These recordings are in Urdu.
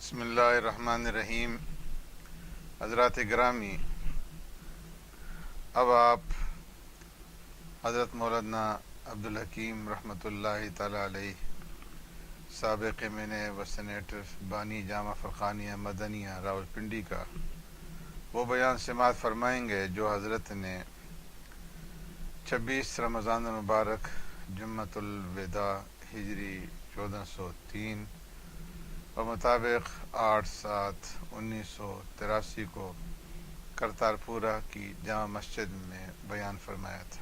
بسم اللہ الرحمن الرحیم۔ حضرات گرامی، اب آپ حضرت مولانا عبدالحکیم رحمۃ اللہ تعالی علیہ، سابق MN و سینیٹر بانی جامعہ فرقانیہ مدنیہ راولپنڈی کا وہ بیان سماعت فرمائیں گے جو حضرت نے 26 رمضان المبارک جمعۃ الوداع ہجری 1403 اور مطابق 8/7/1983 کو کرتارپورہ کی جامع مسجد میں بیان فرمایا تھا۔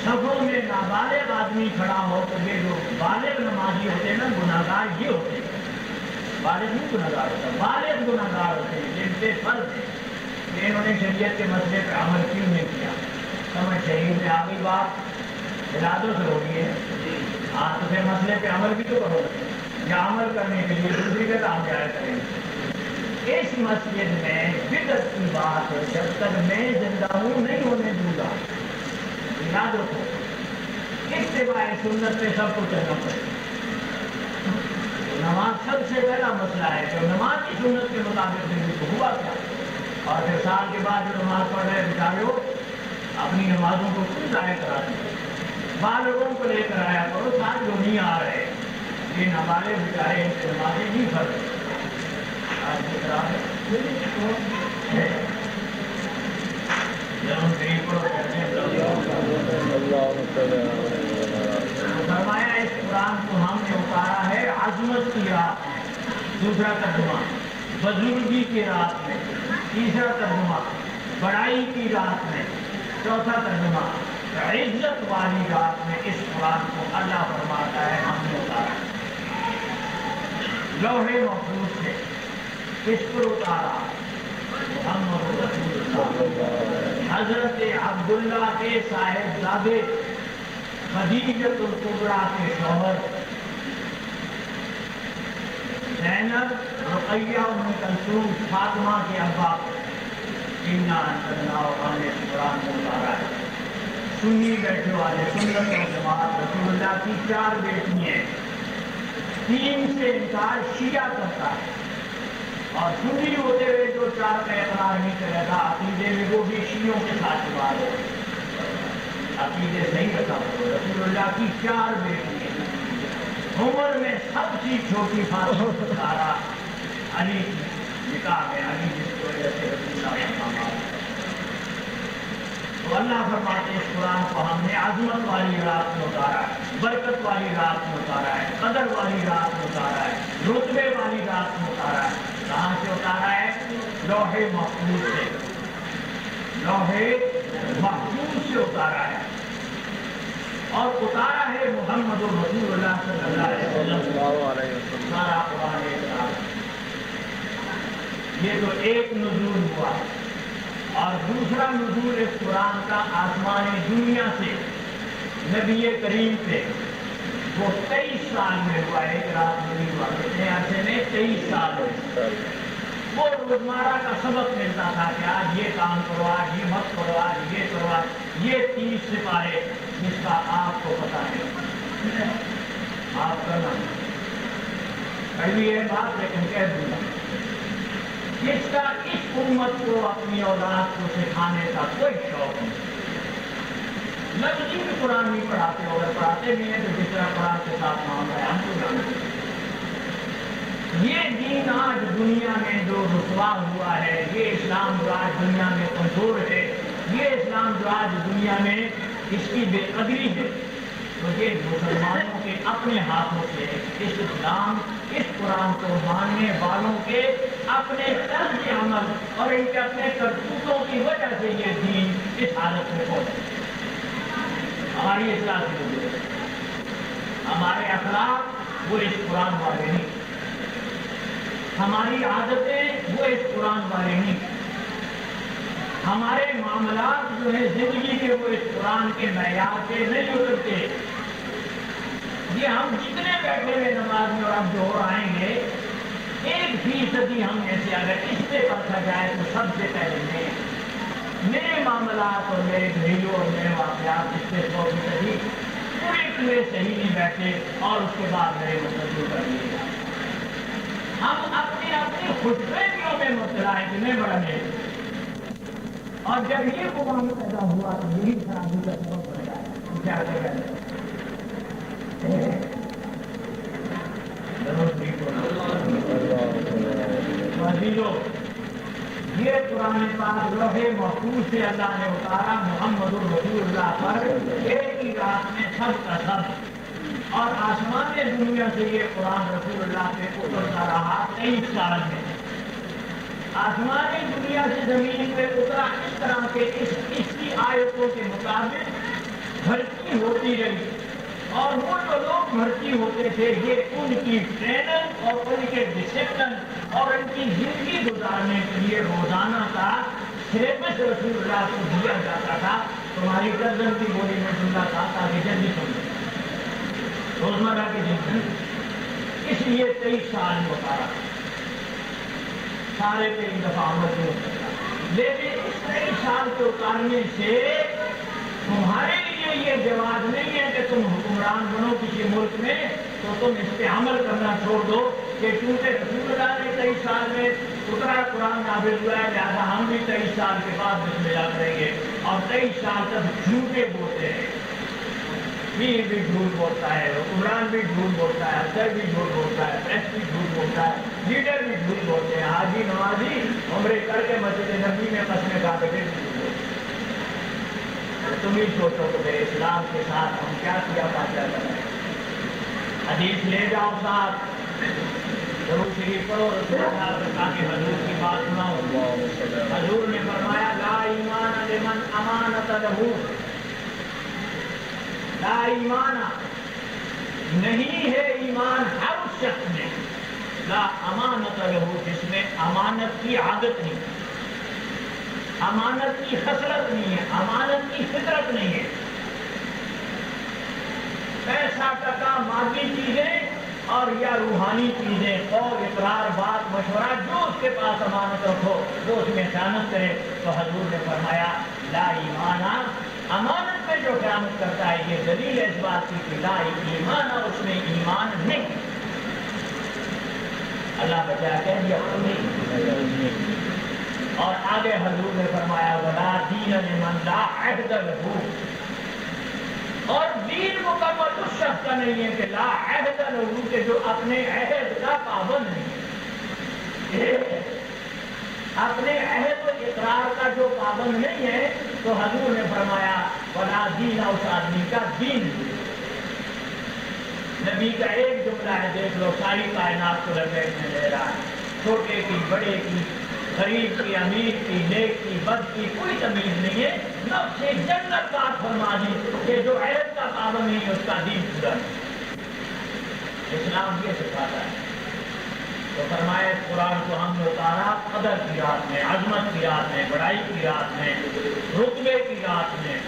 صفوں میں نابالغ آدمی کھڑا ہو تو یہ جو بالغ نمازی ہوتے ہیں نا گناہگار یہ ہوتے ہیں، بالغ نہیں گناہگار ہوتا، بالغ گناہگار ہوتے ہیں جن سے فرض ہے کہ انہوں نے شریعت کے مسئلے پہ عمل کیوں نہیں کیا. سمجھ شریف میں آ گئی بات، ارادوں سے ہو گئی ہے. ہاں تو پھر مسئلے پہ عمل بھی تو کرو، یا عمل کرنے کے لیے دوسری کا کام جائے کریں. اس مسجد میں بدعت کی بات جب تک میں زندہ ہوں نہیں ہونے دوں گا. یاد رکھو اتباع سنت پہ سب کو چلنا پڑے. نماز سب سے پہلا مسئلہ ہے کہ نماز کی سنت کے مطابق زندگی کو ہوا کیا، اور پھر سال کے بعد جو نماز پڑھ رہے بچارے اپنی نمازوں کو کیوں ضائع کراتے ہیں. بالغوں کو لے کر آیا کرو، ساتھ جو نہیں آ رہے یہ نابالغ بچارے ان کی نمازیں نہیں پڑھ رہے. فرمایا اس قرآن کو ہم نے اتارا ہے عظمت کی رات میں. دوسرا ترجمہ بزرگی کی رات میں. تیسرا ترجمہ بڑائی کی رات میں. چوتھا ترجمہ عزت والی رات میں. اس قرآن کو اللہ فرماتا ہے ہم نے اتارا لوح محفوظ سے. کس پر اتارا؟ محمد رسول اللہ حضرت عبداللہ کے صاحبزادے خدیجۃ الکبریٰ کے شوہر زینب رقیہ ام کلثوم فاطمہ کے ابا انا انزلناہ نے قرآن کو اتارا ہے. سنی بیٹھے والے سنت و جماعت رسول اللہ کی 4 بیٹی ہیں. 3 سے انکار شیعہ کرتا ہے، اور سنی ہوتے ہوئے جو 4 کا اقرار نہیں کرے گا عقیدے میں وہ بھی شیعوں کے ساتھ بات ہے. عقیدے صحیح رکھا ہو. رسول اللہ کی 4 بیٹی ہیں. عمر میں سب سے چھوٹی فاطمہ الزہرا علی کی نکاح میں علی جس کی وجہ سے رسول اللہ کا مقام. تو اللہ فرماتے ہیں اس قرآن کو ہم نے عظمت والی رات میں اتارا ہے، برکت والی رات میں اتارا ہے، قدر والی رات میں اتارا ہے، رتبے والی رات میں اتارا ہے. کہاں سے اتارا ہے؟ لوح محفوظ سے. لوح محفوظ سے اتارا ہے، اور اتارا ہے محمد رسول اللہ صلی اللہ علیہ وسلم. سارا قرآن اتارا. یہ تو ایک نزول ہوا، اور دوسرا نزول اس قرآن کا آسمان دنیا سے نبی کریم سے وہ 23 سال میں ہوا. ایک رات میں نہیں ہوا، کتنے عرصے میں؟ 23 سال ہوئے. وہ روزمرہ کا سبق ملتا تھا کہ آج یہ کام کرو، آج یہ مت کرو، آج یہ کرو. یہ 30 سپارے جس کا آپ کو پتا ہے آپ کرنا. پہلی یہ بات لیکن کہہ دوں گا، جس کا اس امت کو اپنی اولاد کو سکھانے کا کوئی شوق نہیں. لفظی بھی قرآن نہیں پڑھاتے، اگر پڑھاتے بھی ہیں تو جس طرح قرآن کے ساتھ معاملہ ہے ہم کو جانتے. یہ دین آج دنیا میں جو رسوا ہوا ہے، یہ اسلام جو آج دنیا میں کمزور ہے، یہ اسلام جو آج دنیا میں اس کی بے قدری ہے، تو یہ مسلمانوں کے اپنے ہاتھوں سے اس اسلام اس قرآن کو ماننے والوں کے اپنے طرز عمل اور ان کے اپنے کرتوتوں کی وجہ سے یہ دین اس حالت میں پہنچا. ہماری اصلاح کی وجہ سے ہمارے اخلاق وہ اس قرآن والے نہیں، ہماری عادتیں وہ اس قرآن والے نہیں، ہمارے معاملات جو ہیں زندگی کے وہ اس قرآن کے معیار کے نہیں اترتے. یہ ہم جتنے بیٹھے ہوئے نماز میں اور اب جو ہو آئیں گے 1% ہم ایسے اگر اس پہ پرکھا جائے تو سب سے پہلے میرے معاملات اور میرے گھریلو اور میرے واقعات اس پہ 100% پورے صحیح نہیں بیٹھے، اور اس کے بعد میرے مستقبل کر لیے. ہم اپنے خودفہمیوں میں مبتلا ہیں کہ میں بڑا نہیں. اور جب یہ قوم پیدا ہوا تو یہی خرابی کا سبب بن جائے. کیا کریں یہ قرآن پاک لوح محفوظ سے اللہ نے اتارا محمد رسول اللہ پر ایک ہی رات میں سب کا سب. اور آسمان دنیا سے یہ قرآن رسول اللہ پہ اترتا رہا 23 سال میں. آسمان دنیا سے زمین پہ اترا اس طرح کے اس کی آیتوں کے مطابق بھرتی ہوتی رہی، اور وہ جو لوگ بھرتی ہوتے تھے یہ ان کی ٹریننگ اور ان کے ڈسپلن اور ان کی زندگی گزارنے کے لیے روزانہ کا سلیبس رسول اللہ کو دیا جاتا تھا. تمہاری گردن کی گولی میں جملہ تھا تاکہ جلدی سمجھے روزمرہ کی زندگی. اس لیے 23 سال مطالعہ سارے پہ ایک دفعہ عمل نہیں ہوتا، لیکن اس 23 سال کے اتارنے سے تمہارے لیے یہ جواز نہیں ہے کہ تم حکمران بنو کسی ملک میں تو تم اس پہ عمل کرنا چھوڑ دو کہ چونکہ رسول اللہ نے 23 سال میں اترا قرآن نازل ہوا ہے لہٰذا ہم بھی 23 سال کے بعد بسم اللہ کریں گے. اور 23 سال تک جھوٹے بولتے ہیں، پیر بھی جھوٹ بولتا ہے، حکمران بھی جھوٹ بولتا ہے، افسر بھی جھوٹ بولتا ہے، پریس بھی جھوٹ بولتا ہے، لیڈر بھی جھوٹ بولتے ہیں، حاجی نمازی عمرے کر کے مسجد نبی میں قسمیں کھا کے پھر جھوٹ بولتے ہیں. تم ہی سوچو کہ میرے اسلام کے ساتھ ہم کیا کیا فاصلہ کر رہے ہیں. حدیث لے جاؤ ساتھ، درود شریف پڑھو، رسول اللہ نے کہا کہ حضور کی بات سناؤ. حضور نے فرمایا لا ایمان لمن امانت لہو، لا ایمان نہیں ہے ایمان ہر اس شخص میں، لا امانت لہو جس میں امانت کی عادت نہیں، امانت کی خصلت نہیں ہے، امانت کی فطرت نہیں ہے. پیسہ ٹکا مادی چیزیں اور یا روحانی چیزیں، قول اقرار بات مشورہ جو اس کے پاس امانت رکھو وہ اس میں خیانت کرے. تو حضور نے فرمایا لا ایمانہ، امانت میں جو خیانت کرتا ہے یہ دلیل ہے اس بات کی کہ لا ایمانہ، اس میں ایمان نہیں. اللہ بچا کہہ دیا نہیں. اور آگے حضور نے فرمایا ولا دین لمن لا عہد لہ، اور دین مکمل اس شخص کا نہیں ہے کہ لا عہد لہ، کہ جو اپنے عہد کا پابند نہیں ہے، اپنے عہد و اقرار کا جو پابند نہیں ہے. تو حضور نے فرمایا ولا دین، اس آدمی کا دین. نبی کا ایک جملہ ہے، دیکھ لو ساری کائنات کو لپیٹ میں لے رہا ہے. چھوٹے کی بڑے کی، غریب کی امیر کی، نیک کی بد کی کوئی تمیز نہیں ہے. نفس جنت کا فرما دی کہ جو عہد کا پابند نہیں اس کا دین پورا نہیں. اسلام یہ سکھاتا ہے. تو فرمایا قرآن کو ہم نے اتارا قدر کی رات میں، عظمت کی رات میں، بڑائی کی رات میں، رتبے کی رات میں.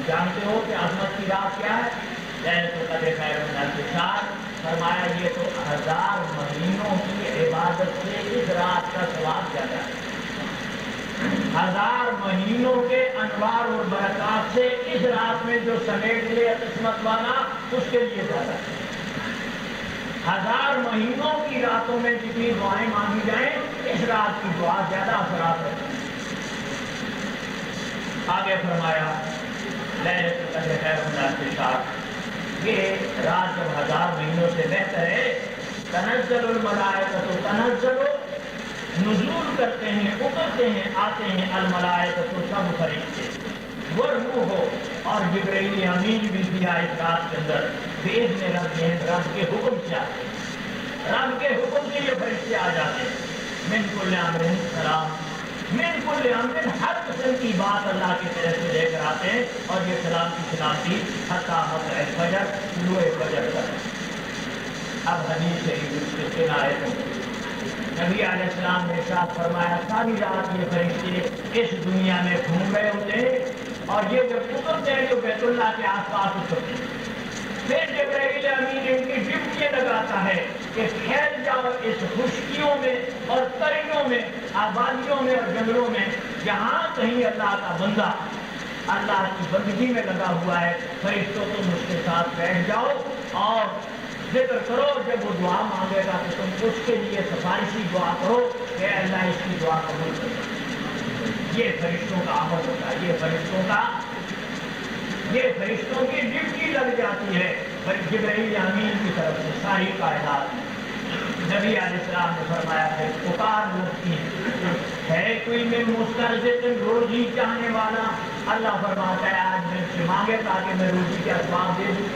جانتے ہو کہ عظمت کی رات کیا ہے؟ لیلۃ القدر خیر من الف شہر. فرمایا یہ تو 1000 مہینوں کی عبادت سے اس رات کا ثواب زیادہ ہے. 1000 مہینوں کے انوار اور برکات سے اس رات میں جو سمیٹ لے قسمت والا اس کے لیے زیادہ ہے. 1000 مہینوں کی راتوں میں جتنی دعائیں مانگی جائیں اس رات کی دعا زیادہ اثرات ہے. آگے فرمایا لیلۃ القدر خیر من الف شہر، یہ رات جب 1000 مہینوں سے بہتر ہے. تنزل الملائکۃ، تنزل نزول کرتے ہیں، اترتے ہیں، آتے ہیں الملائکۃ سب فرشتے، والروح اور جبرائیل امین بھی دیا اس رات کے اندر باذن ربہم، رب کے حکم سے آتے ہیں. رب کے حکم سے یہ فرشتے آ جاتے ہیں. من کل امر سلام، من کل امر ہر قسم کی بات اللہ کی طرف سے لے کر آتے ہیں. اور یہ سلام کی سلامتی حتی مطلع الفجر، طلوع فجر تک. اب حدیث شریف کے آیتوں نبی علیہ السلام نے ارشاد فرمایا ساری رات یہ فرشتے اس دنیا میں گھوم رہے ہوتے ہیں اور یہ جب اترتے ہیں تو بیت اللہ کے آس پاس اترتے ہیں. پھر جبرائیل امین ان کی ڈیوٹی لگاتا ہے کہ پھیل جاؤ اس خشکیوں میں اور ترینوں میں، آبادیوں میں اور جنگلوں میں جہاں کہیں اللہ کا بندہ اللہ کی بندگی میں لگا ہوا ہے. فرشتوں تم اس کے ساتھ بیٹھ جاؤ اور ذکر کرو. جب وہ دعا مانگے گا تو تم اس کے لیے سفارشی دعا کرو کہ اللہ اس کی دعا قبول کرے. یہ فرشتوں کا عمل ہوتا ہے، یہ فرشتوں کی ڈیوٹی لگ جاتی ہے جبرائیل امین کی طرف سے ساری کائنات میں. نبی علیہ السلام نے فرمایا ہے پکار روکتی ہے کوئی میں مسترزق روزی چاہنے والا. اللہ فرماتا ہے آج میں سے مانگے تاکہ میں روزی کے اسباب دے دوں.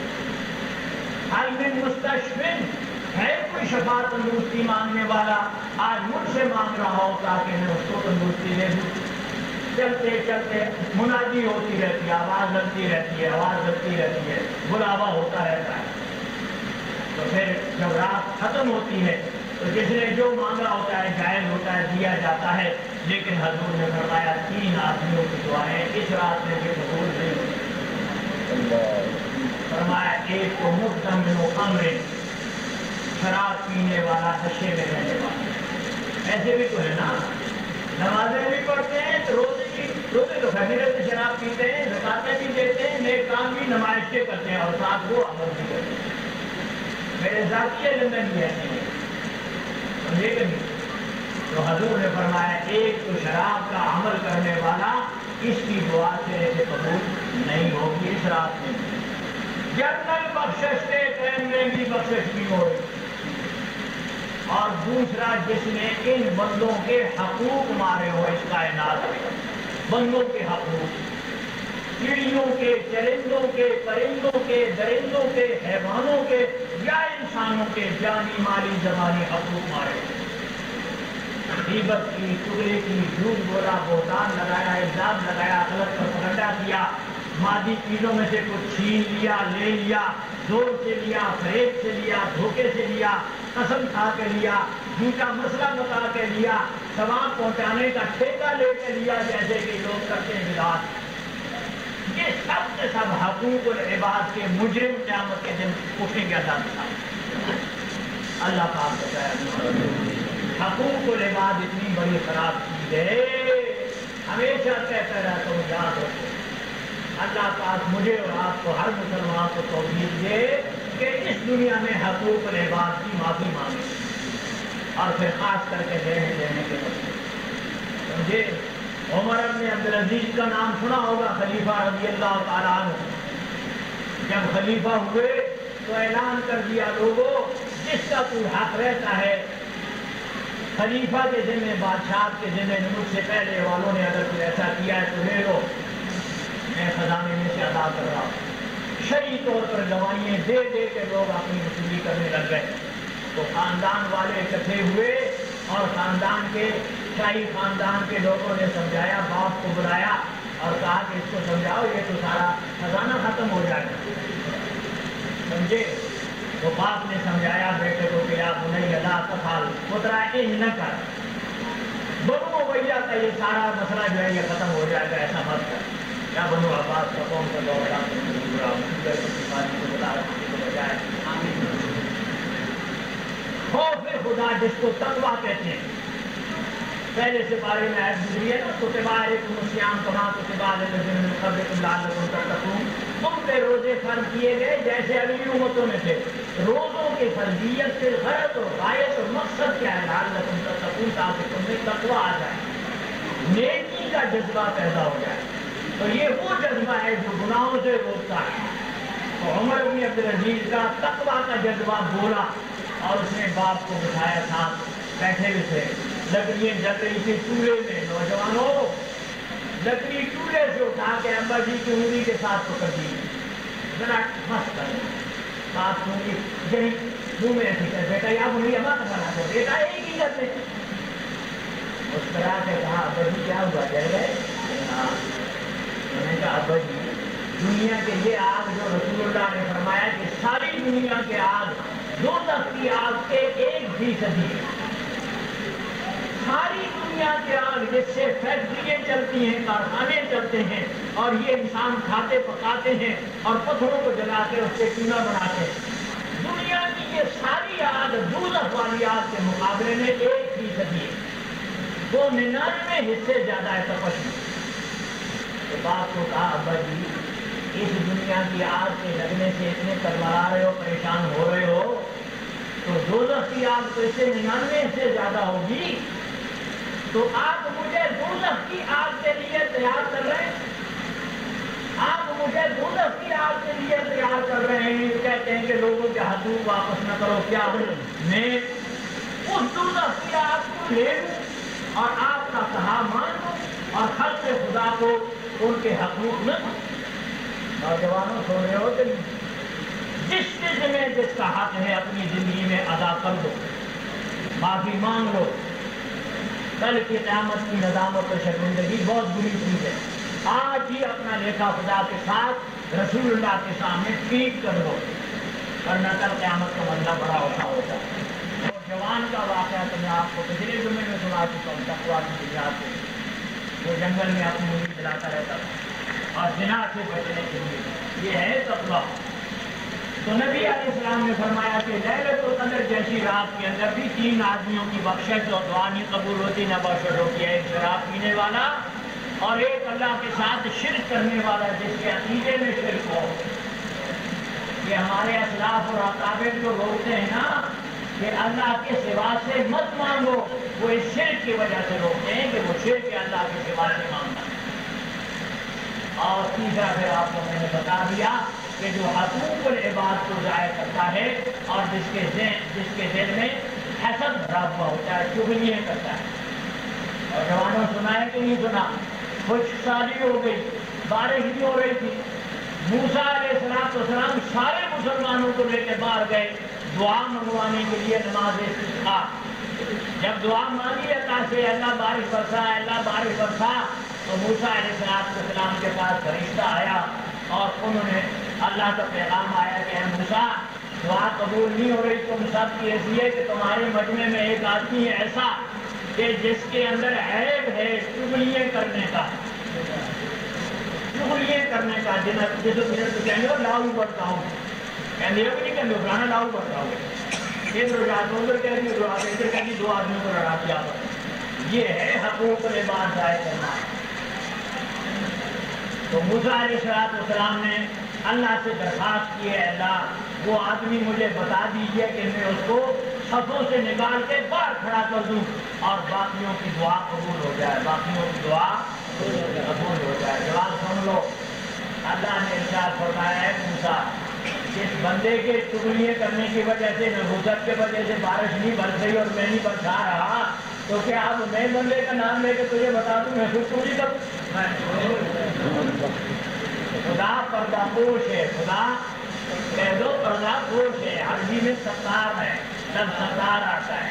حل من مستشفن، ہے کوئی شفا تندرستی مانگنے والا آج مجھ سے مانگ رہا ہو تاکہ میں اس کو تندرستی دے دوں. چلتے چلتے منادی ہوتی رہتی ہے، آواز لگتی رہتی ہے، بلاوا ہوتا رہتا ہے۔ تو پھر جب رات ختم ہوتی ہے تو جس نے جو مانگا ہوتا ہے جائز ہوتا ہے، دیا جاتا ہے، لیکن حضور نے فرمایا 3 آدمیوں کی دعائیں اس رات میں بھی قبول نہیں ہوتی۔ فرمایا ایک تو مدمن خمر، شراب پینے والا، نشے میں رہنے والا۔ ایسے بھی تو ہے نا، نمازیں بھی پڑھتے ہیں، روزے تو فضیلت سے شراب پیتے ہیں، زکاتیں بھی دیتے ہیں، نیک کام بھی نمائش کے کرتے ہیں اور ساتھ وہ عمل بھی کرتے ہیں۔ میرے ذاتی زندگی ایسی ہے، لیکن تو حضور نے فرمایا ایک تو شراب کا عمل کرنے والا، اس کی دعا سے قبول نہیں ہوگی اس رات میں۔ جنرل بخشش کے ٹائم میں بھی بخشش نہیں ہوگی۔ اور دوسرا جس نے ان بندوں کے حقوق مارے ہو اس کائنات میں، بندوں کے حقوق، چڑیوں کے، چرندوں کے، پرندوں کے، درندوں کے، حیوانوں کے یا انسانوں کے جانی مالی زبانی حقوق مارے، غیبت کی، چغلی کی، جھوٹ بولا، بہتان لگایا، الزام لگایا، غلط پروپیگنڈا کیا، مادی چیزوں میں سے کچھ چھین لیا، لے لیا، زور سے لیا، فریب سے لیا، دھوکے سے لیا، قسم کھا کے لیا، جھوٹا مسئلہ بتا کے لیا، ثواب پہنچانے کا ٹھیکہ لے کے لیا، جیسے کہ لوگ کرتے ہیں بدعات۔ یہ سب کے سب حقوق العباد کے مجرم قیامت کے دن اٹھیں گے عذاب کا۔ اللہ پاک بتایا حقوق العباد اتنی بڑی خراب چیز ہے، ہمیشہ کہتا رہتا ہوں یاد رکھو۔ اللہ پاک مجھے اور آپ کو، ہر مسلمان کو توفیق دے کہ اس دنیا میں حقوق العباد کی معافی مانگے اور پھر خاص کر کے دینے کے بچے سمجھے۔ عمر بن عبدالعزیز کا نام سنا ہوگا، خلیفہ رضی اللہ تعالیٰ عنہ۔ جب خلیفہ ہوئے تو اعلان کر دیا لوگوں جس کا کوئی حق رہتا ہے خلیفہ کے ذمہ، بادشاہ کے ذمہ، مجھ سے پہلے والوں نے اگر کوئی ایسا کیا ہے تو لے لو، میں خزانے میں سے ادا کر رہا ہوں۔ شرعی طور پر گواہیاں دے دے کے لوگ اپنی وصولی کرنے لگ گئے۔ تو خاندان والے اکٹھے ہوئے اور خاندان کے، شاہی خاندان کے لوگوں نے سمجھایا، باپ کو بلایا اور کہا کہ اس کو سمجھاؤ یہ تو سارا خزانہ ختم ہو جائے گا، سمجھے۔ تو باپ نے سمجھایا بیٹے کو کہ آپ نہیں ادا تفعل، پترا انج نہ کر، بنو امیہ کا یہ سارا مسئلہ جو ہے یہ ختم ہو جائے گا، ایسا مت کر۔ کیا بنو عباس کا قوم کا دور بجائے خوف خدا جس کو تقویٰ کہتے ہیں، پہلے سے بارے میں آیت گزری ہے نا، کتب علیکم الصیام کما کتب علی الذین من قبلکم لعلکم تتقون، تم پہ روزے فرض کیے گئے جیسے اگلی امتوں میں تھے۔ روزوں کی فرضیت سے غرض اور غایت اور مقصد کیا ہے؟ لعلکم تتقون، تاکہ تم میں تقویٰ آ جائے، نیکی کا جذبہ پیدا ہو جائے۔ تو یہ وہ جذبہ ہے جو گناہوں سے روکتا ہے۔ تو عمر بن عبدالعزیز کا تقویٰ کا جذبہ بولا اور اس نے باپ کو بٹھایا، ساتھ بیٹھے ہوئے تھے، لکڑیاں جل رہی تھی چولہے میں۔ نوجوانوں، لکڑی چولہے سے اٹھا کے ابا جی کی انگلی کے ساتھ پکڑ دی، ذرا مست کر بات سنگی جی منہ میں ایسی کر، بیٹا یا انگلی ابا کمانا تھا، بیٹا ایک ہی کرتے۔ اس طرح سے کہا ابا جی کیا ہوا، جل گئے؟ میں نے کہا ابا جی دنیا کے یہ آگ جو رسول اللہ نے فرمایا کہ ساری دنیا کے آگ، دوزخ کی آگ کے 1% ہے، ساری دنیا کے آگ جس سے فیکٹریاں چلتی ہیں، کارخانے چلتے ہیں اور یہ انسان کھاتے پکاتے ہیں اور پتھروں کو جلا کے اس سے چونا بناتے ہیں، دنیا کی یہ ساری آگ دوزخ والی آگ کے مقابلے میں 1% ہے، وہ 99 حصے زیادہ ہے تپش میں۔ تو باپ کو کہا ابا جی اس دنیا کی آگ کے لگنے سے اتنے کرملا رہے ہو، پریشان ہو رہے ہو، تو دوزخ کی آگ تو اس سے 99 سے زیادہ ہوگی، تو آپ مجھے دوزخ کی آگ کے لیے تیار کر رہے ہیں، آپ مجھے دوزخ کی آگ کے لیے تیار کر رہے ہیں، کہتے ہیں کہ لوگوں کے حقوق واپس نہ کرو، کیا میں اس دوزخ کی آگ کو لے لوں اور آپ کا کہا مان لوں اور خلق خدا کو ان کے حقوق نہ دوں؟ نوجوانوں سن رہے ہو کہ جس کے ذمہ جس کا حق ہے اپنی زندگی میں ادا کر دو، معافی مانگ لو، کل کی قیامت کی ندامت و شرمندگی بہت بری چیز ہے. آج ہی اپنا لیکھا خدا کے ساتھ رسول اللہ کے سامنے ٹھیک کر دو، ورنہ کل قیامت کا مسئلہ بڑا ہوتا ہے. اور جوان کا واقعہ تو میں آپ کو پچھلے جمعے میں سنا چکا ہوں، تقویٰ کی بنیاد پہ، وہ جنگل میں اپنی انگلی چلاتا رہتا تھا اور زنا سے بچنے کے لیے. یہ ہے تقویٰ. تو نبی علیہ السلام نے فرمایا کہ لیلۃ القدر جیسی رات کے اندر بھی 3 آدمیوں کی بخشش اور دعا نہیں قبول ہوتی، نہ بخشش ہوتی ہے. ایک شراب پینے والا اور ایک اللہ کے ساتھ شرک کرنے والا جس کے عقیدے میں شرک ہو. یہ ہمارے اسلاف اور اکابر جو روکتے ہیں نا کہ اللہ کے سوا سے مت مانگو، وہ اس شرک کی وجہ سے روکتے ہیں کہ وہ شرک اللہ کے سوا سے مانگنا. اور تیسرا پھر آپ کو میں نے بتا دیا کہ جو حقوق العباد کو ضائع کرتا ہے اور جس کے دل میں حسد بھرا ہوا ہوتا ہے، چغلیاں کرتا ہے. اور جوانوں سنا ہے کہ نہیں سنا؟ خشک سالی ہو گئی، بارش بھی ہو رہی تھی. موسیٰ علیہ السلام سارے مسلمانوں کو لے کے باہر گئے دعا منگوانے کے لیے نماز استسقاء. جب دعا مانگی اللہ سے اللہ بارش برسا، اللہ بارش برسا، تو موسیٰ علیہ السلام کے پاس فرشتہ آیا اور انہوں نے اللہ کا پیغام آیا کہ اے موسیٰ دعا قبول نہیں ہو رہی، تم سب کی ایسی ہے کہ تمہارے مجمع میں ایک آدمی ہے ایسا کہ جس کے اندر عیب ہے چغلیاں کرنے کا، چغلیاں کرنے کا. جس کہیں گے لاؤ بڑھتا ہوں، کہیں گے نہیں کہیں گے پرانا لاؤ بڑھتا ہوں. ادھر جاتا ادھر کہہ دی ادھر کہہ دی 2 آدمیوں کو لڑا دیا. یہ ہے حقوق العباد ضائع کرنا. تو موسیٰ علیہ السلام نے اللہ سے درخواست کی ہے اللہ وہ آدمی مجھے بتا دیجئے کہ میں اس کو صفوں سے نکال کے باہر کھڑا کر دوں اور باقیوں کی دعا قبول ہو جائے، باقیوں کی دعا قبول ہو جائے. جواب سن لو. اللہ نے ارشاد فرمایا ہے موسیٰ جس بندے کے چغلیاں کرنے کی وجہ سے نبوت کی وجہ سے بارش نہیں برس رہی اور میں نہیں برسا رہا، تو کیا اب میں بندے کا نام لے کے تجھے بتا دوں میں خود چوری کروں؟ خدا پردہ پوش ہے، خدا کہہ دو پردہ پوش ہے. عربی میں ستار ہے، جب ستار آتا ہے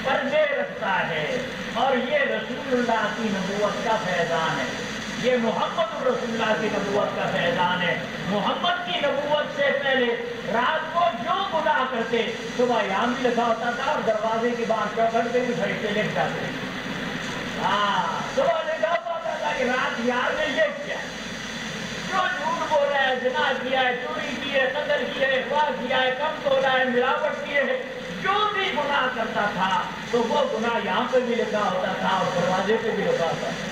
پردے رکھتا ہے. اور یہ رسول اللہ کی نبوت کا فیضان ہے، یہ محمد رسول اللہ کی نبوت کا فیضان ہے. محمد کی نبوت سے پہلے رات کو جو گناہ کرتے صبح یہاں بھی لکھا ہوتا تھا اور دروازے کی بات چوکھٹ پہ بھی فرشتے لکھ جاتے. ہاں صبح لکھا ہوتا تھا کہ رات یار نے یہ کیا، جو جھوٹ بول رہا ہے، زنا کیا ہے، چوری کی ہے، قتل کی ہے، اغوا کیا ہے، کم تولا ہے، ملاوٹ کی ہے، جو بھی گناہ کرتا تھا تو وہ گناہ یہاں پہ بھی لکھا ہوتا تھا اور دروازے پہ بھی لکھا ہوتا تھا.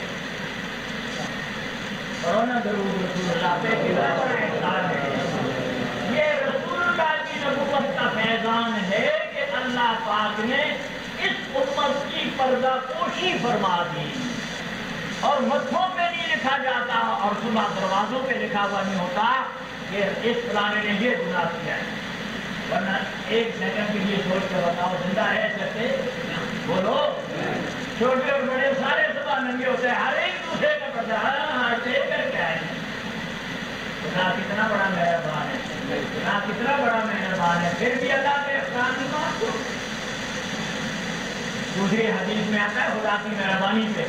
درود رسول اللہ پہ یہ رسول اللہ کی نبوت کا فیضان ہے کہ اللہ پاک نے اس امت کی پردہ پوشی فرما دی اور متھوں پہ نہیں لکھا جاتا اور صبح دروازوں پہ لکھا ہوا نہیں ہوتا کہ اس فلانے نے یہ گناہ کیا ہے. ورنہ ایک سیکنڈ کے لیے سوچ کے بتاؤ زندہ ہے سکتے بولو؟ چھوٹے اور بڑے سارے صبح ننگے ہوتے ہیں، ہر ایک دوسرے کا پتا کر کیا ہے. خدا کتنا بڑا مہربان ہے، خدا کتنا بڑا مہربان ہے، پھر بھی اللہ کے احسان کی بات کو. دوسری حدیث میں آتا ہے خدا کی مہربانی پہ،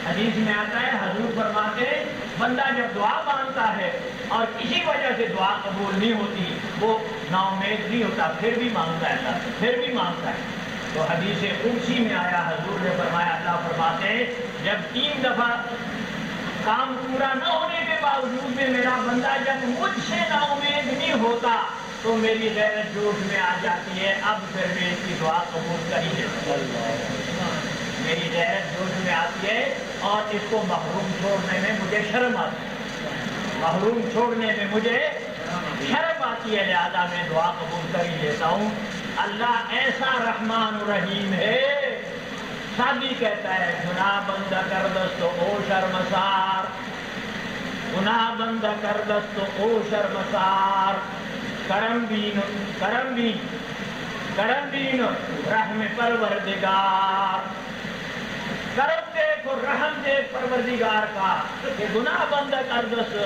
حدیث میں آتا ہے حضور فرماتے ہیں بندہ جب دعا مانگتا ہے اور کسی وجہ سے دعا قبول نہیں ہوتی وہ نا امید نہیں ہوتا، پھر بھی مانگتا ہے اللہ سے، پھر بھی مانگتا ہے. تو حدیث قدسی میں آیا حضور نے فرمایا اللہ فرماتے ہیں جب 3 دفعہ کام پورا نہ ہونے کے باوجود میں میرا بندہ جب مجھ سے نا امید نہیں ہوتا تو میری غیرت جوش میں آ جاتی ہے، اب پھر میں اس کی دعا قبول کر ہی دیتا ہوں. میری غیرت جوش میں آتی ہے اور اس کو محروم چھوڑنے میں مجھے شرم آتی ہے، محروم چھوڑنے میں مجھے شرم آتی ہے، لہذا میں دعا قبول کر ہی لیتا ہوں. اللہ ایسا رحمان رحیم ہے، شادی کہتا ہے گناہ بندہ کر دست او شرمسار، گناہ بندہ کر دست او شرمسار، کرم بین کرم بین کرم بین رحم پروردگار. کرم دیکھ اور رحم دیکھ پروردگار کا کہ گناہ بندہ کر دست،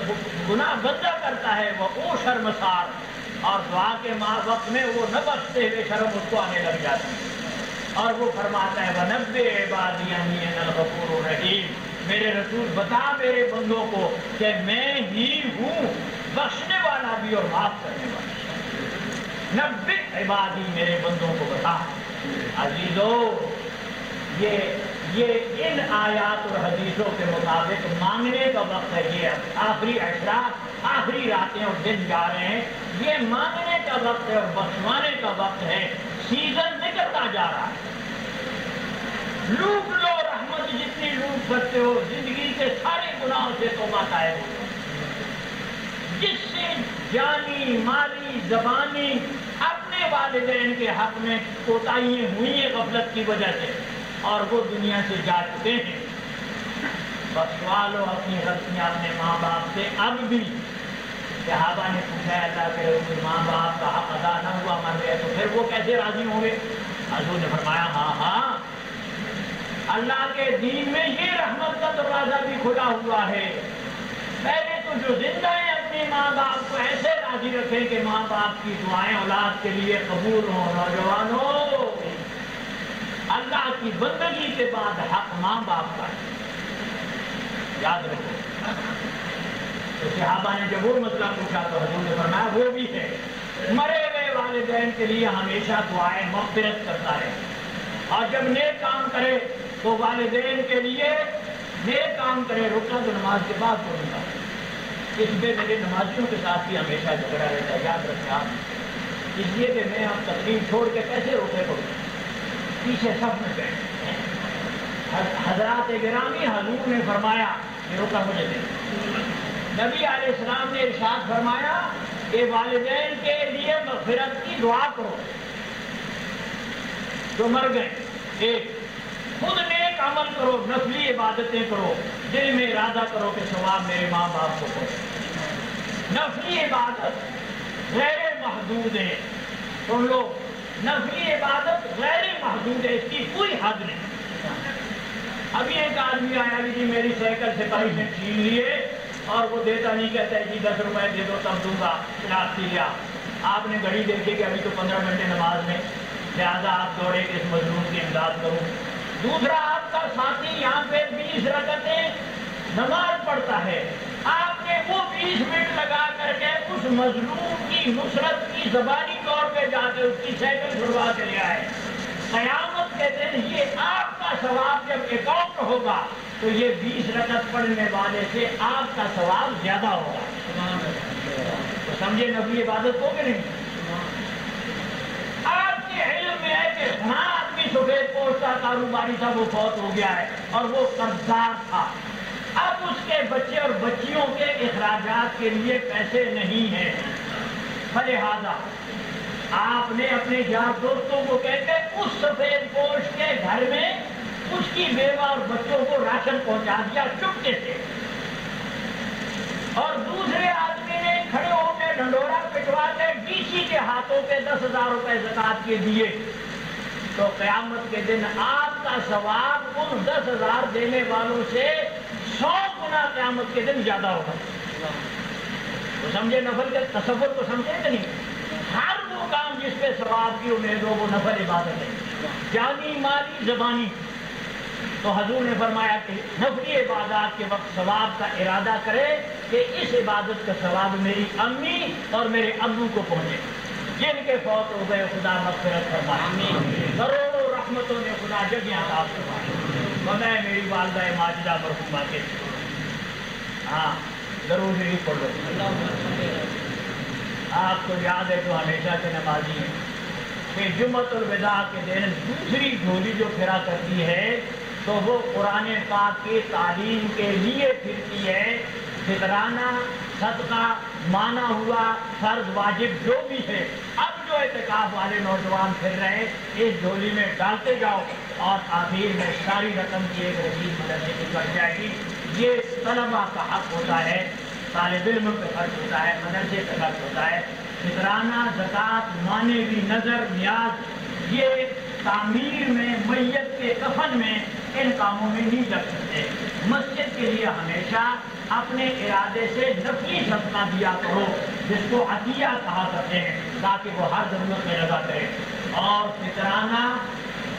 گناہ بندہ کرتا ہے وہ او شرمسار، اور دعا کے وقت میں وہ نہ بچتے ہوئے شرم اس کو آنے لگ جاتی ہے. اور وہ فرماتا ہے وَنَبِّئْ عِبَادِیَ أَنِّی أَنَا الْغَفُورُ الرَّحِیمُ، میرے رسول بتا میرے بندوں کو کہ میں ہی ہوں بخشنے والا بھی اور معاف کرنے والا۔ نبّئ عبادی، میرے بندوں کو بتا۔ عزیزو، یہ ان آیات اور حدیثوں کے مطابق مانگنے کا وقت ہے۔ یہ آخری عشرہ، آخری راتیں اور دن جا رہے ہیں، یہ مانگنے کا وقت ہے اور بخشوانے کا وقت ہے۔ سیزن نکلتا جا رہا ہے، لوٹ لو رحمت جتنی لوٹ سکتے ہو، زندگی کے سارے گناہوں سے توبہ طائب ہو۔ جس سے جانی مالی زبانی اپنے والدین کے حق میں کوتاہیاں ہوئی ہیں غفلت کی وجہ سے، اور وہ دنیا سے جا چکے ہیں، بخشوا لو اپنی غلطیاں اپنے ماں باپ سے۔ اب بھی صحابہ نے پوچھا ہے اللہ کے رسول ماں باپ کا حق ادا نہ ہوا مر گئے تو پھر وہ کیسے راضی ہوں گے؟ حضور نے فرمایا ہاں، اللہ کے دین میں یہ رحمت کا دروازہ بھی کھلا ہوا ہے۔ پہلے تو جو زندہ ہیں اپنے ماں باپ کو ایسے راضی رکھیں کہ ماں باپ کی دعائیں اولاد کے لیے قبول ہوں۔ نوجوانوں، اللہ کی بندگی کے بعد حق ماں باپ کا ہے، یاد رکھو۔ تو صحابہ نے جب وہ مسئلہ پوچھا تو حضور نے فرمایا وہ بھی ہے، مرے ہوئے والدین کے لیے ہمیشہ دعائیں مغفرت کرتا ہے، اور جب نیک کام کرے تو والدین کے لیے نیک کام کرے، رکنا تو نماز کے بعد کروں گا۔ اس میں میرے نمازیوں کے ساتھ بھی ہمیشہ جھگڑا رہتا ہے، یاد رکھیں آپ، اس لیے کہ میں اب تقریر چھوڑ کے کیسے روکے پڑوں، پیچھے سب میں بیٹھے۔ حضرات گرامی، حضور نے فرمایا کہ روکا مجھے دے۔ نبی علیہ السلام نے ارشاد فرمایا کہ والدین کے لیے مغفرت کی دعا کرو جو مر گئے۔ ایک، خود نیک عمل کرو، نفلی عبادتیں کرو، دل میں ارادہ کرو کہ ثواب میرے ماں باپ کو کرو۔ نفلی عبادت غیر محدود ہے، سن لو، نفلی عبادت غیر محدود ہے، اس کی کوئی حد نہیں۔ ابھی ایک آدمی آیا جی میری سائیکل سے پیسے نے چھین لیے اور وہ دیتا نہیں، کہتا ہے جی 10 روپے دے دو تب دوں گا، پلاسٹی لیا۔ آپ نے گھڑی دیکھی کہ ابھی تو 15 منٹ نماز میں، لہٰذا آپ دوڑے کہ اس مظلوم کی امداد کروں۔ دوسرا آپ کا ساتھی یہاں پہ 20 رکعتیں نماز پڑھتا ہے، آپ نے وہ 20 منٹ لگا کر کے اس مظلوم کی نصرت کی زبانی طور پہ جا کے اس کی سائیکل چھڑوا کے لے آئے۔ قیامت کے دن یہ آپ کا ثواب جب اکاؤنٹ ہوگا تو یہ 20 رکعت پڑھنے والے سے آپ کا ثواب زیادہ ہوگا۔ تو سمجھے نفلی عبادت کو کہ نہیں؟ آپ کے علم میں ہے کہ ہاں آدمی سفید پوش کا کاروباری تھا، وہ فوت ہو گیا ہے اور وہ قرضدار تھا، اب اس کے بچے اور بچیوں کے اخراجات کے لیے پیسے نہیں ہیں، فلہذا آپ نے اپنے یار دوستوں کو کہہ کے اس سفید پوش کے گھر میں اس کی بیوہ اور بچوں کو راشن پہنچا دیا چپکے سے، اور دوسرے آدمی نے کھڑے ہو کے ڈھنڈورا پٹوا کے ڈی سی کے ہاتھوں کے 10,000 روپے زکات کے دیے، تو قیامت کے دن آپ کا ثواب ان 10,000 دینے والوں سے 100 گنا قیامت کے دن زیادہ ہوگا۔ تو سمجھے نفل کے تصور کو سمجھے کہ نہیں؟ ہر وہ کام جس پہ ثواب کی امید ہو وہ نفل عبادت ہے، جانی مالی زبانی۔ تو حضور نے فرمایا کہ نفلی عبادات کے وقت ثواب کا ارادہ کرے کہ اس عبادت کا ثواب میری امی اور میرے ابو کو پہنچے، جن کے فوت ہو گئے خدا مغفرت فرمائے، کروڑوں رحمتوں نے خدا جگہ عطا فرمائے، میں میری والدہ ماجدہ مرحومہ کے ہاں ضرور شریف پڑھ لو۔ آپ کو یاد ہے جو ہمیشہ کے نمازی ہیں کہ جمعۃ الوداع کے دن دوسری جھولی جو پھرا کرتی ہے تو وہ قرآن پاک کی تعلیم کے لیے پھرتی ہے، فطرانہ صدقہ مانا ہوا فرض واجب جو بھی ہے۔ اب جو اعتکاف والے نوجوان پھر رہے اس جھولی میں ڈالتے جاؤ اور آخر میں ساری رقم کی ایک رسید مدرسے کی بن جائے گی۔ یہ طلبہ کا حق ہوتا ہے، طالب علم پہ خرچ ہوتا ہے، مدرسے پہ خرچ ہوتا ہے۔ فطرانہ زکوٰۃ مانوی نظر نیاز یہ تعمیر میں میت کے کفن میں ان کاموں میں نہیں لگ سکتے۔ مسجد کے لیے ہمیشہ اپنے ارادے سے نفلی صدقہ دیا کرو جس کو عطیہ کہا کرتے ہیں تاکہ وہ ہر ضرورت میں لگا کرے، اور فطرانہ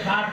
60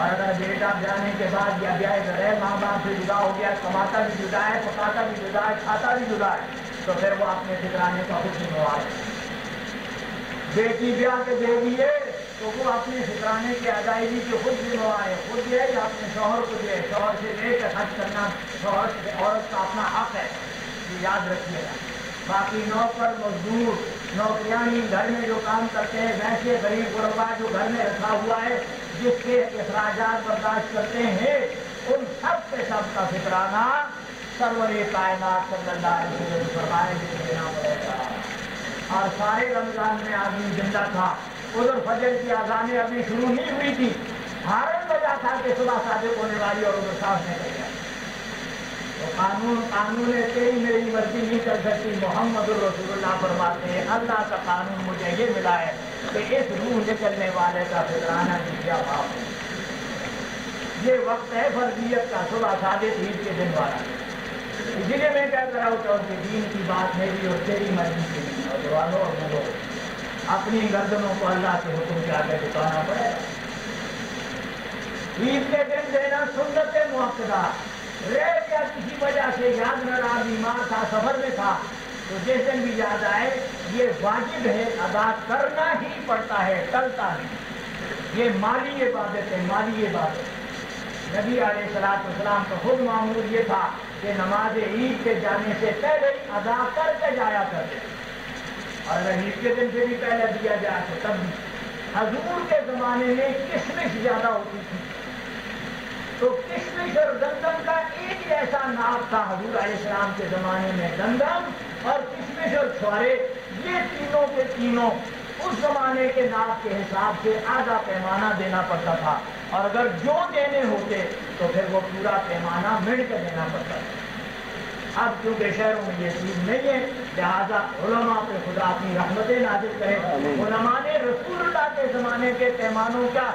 اور اگر بیٹا جانے کے بعد یا بیاہ بغیر ماں باپ سے جدا ہو گیا، کماتا بھی جدا ہے، پکاتا بھی جدا ہے، کھاتا بھی جدا ہے، تو پھر وہ اپنے فکرانے کا خود ذمہ وار ہے۔ بیٹی بیاہ کے دے دیے تو وہ اپنے فکرانے کی ادائیگی کی خود ذمہ وار ہے، خود دے یا اپنے شوہر کو دے، شوہر سے لے کے خرچ کرنا شوہر سے عورت کا اپنا حق ہے، یہ یاد رکھیے گا۔ باقی نوکر مزدور نوکریانی گھر میں جو کام کرتے ہیں، ویسے غریب غربا جو گھر میں رکھا ہوا ہے جس کے اخراجات برداشت کرتے ہیں، ان سب کے سب کا فکرانہ سرور کائنات صلی اللہ علیہ وسلم فرمائے دینا پڑے گا۔ اور سارے رمضان میں آدمی زندہ تھا، ادھر فجر کی اذانیں ابھی شروع نہیں ہوئی تھی، ہارن بجا تھا کہ صبح صادق ہونے والی اور ادھر صاف نہیں کر گیا۔ تو قانون تیری میری مرضی نہیں چل سکتی، محمد الرسول اللہ فرماتے ہیں اللہ کا قانون مجھے یہ ملا ہے کہ اس روح نکلنے والے کا فکرانہ دیا باپ ہے۔ یہ وقت ہے فرضیت کا، صبح صادق عید کے دن والا، اس لیے میں کیا کر رہا ہوں کہ دین کی بات میری اور تیری مرضی کی نہیں، اور جوانوں اور بوڑھوں اپنی گردنوں کو اللہ کے حکم کے آگے جھکانا پڑے گا۔ عید کے دن دینا سنت مؤکدہ، رہ گیا کسی وجہ سے یاد نہ رہا، بیمار تھا، سفر میں تھا، تو جس دن بھی یاد آئے یہ واجب ہے، ادا کرنا ہی پڑتا ہے، ٹلتا نہیں۔ یہ مالی عبادت ہے، مالی عبادت۔ نبی علیہ السلام کا خود معمول یہ تھا کہ نماز عید کے جانے سے پہلے ہی ادا کر کے جایا کرتے، اور اگر عید کے دن سے بھی پہلے دیا جائے تو تب بھی۔ حضور کے زمانے میں کشمش زیادہ ہوتی تھی، تو کشمش اور گندم کا ایک ہی ایسا ناپ تھا حضور علیہ السلام کے زمانے میں، گندم اور کشمش اور چھوارے، یہ تینوں کے تینوں اس زمانے کے ناپ کے حساب سے آدھا پیمانہ دینا پڑتا تھا، اور اگر جو دینے ہوتے تو پھر وہ پورا پیمانہ مڑ کے دینا پڑتا تھا۔ اب کیونکہ شہروں میں یہ چیز نہیں ہے، لہذا علماء پہ خدا اپنی رحمتیں نازل کرے۔ علماء نے رسول اللہ کے زمانے کے پیمانوں کا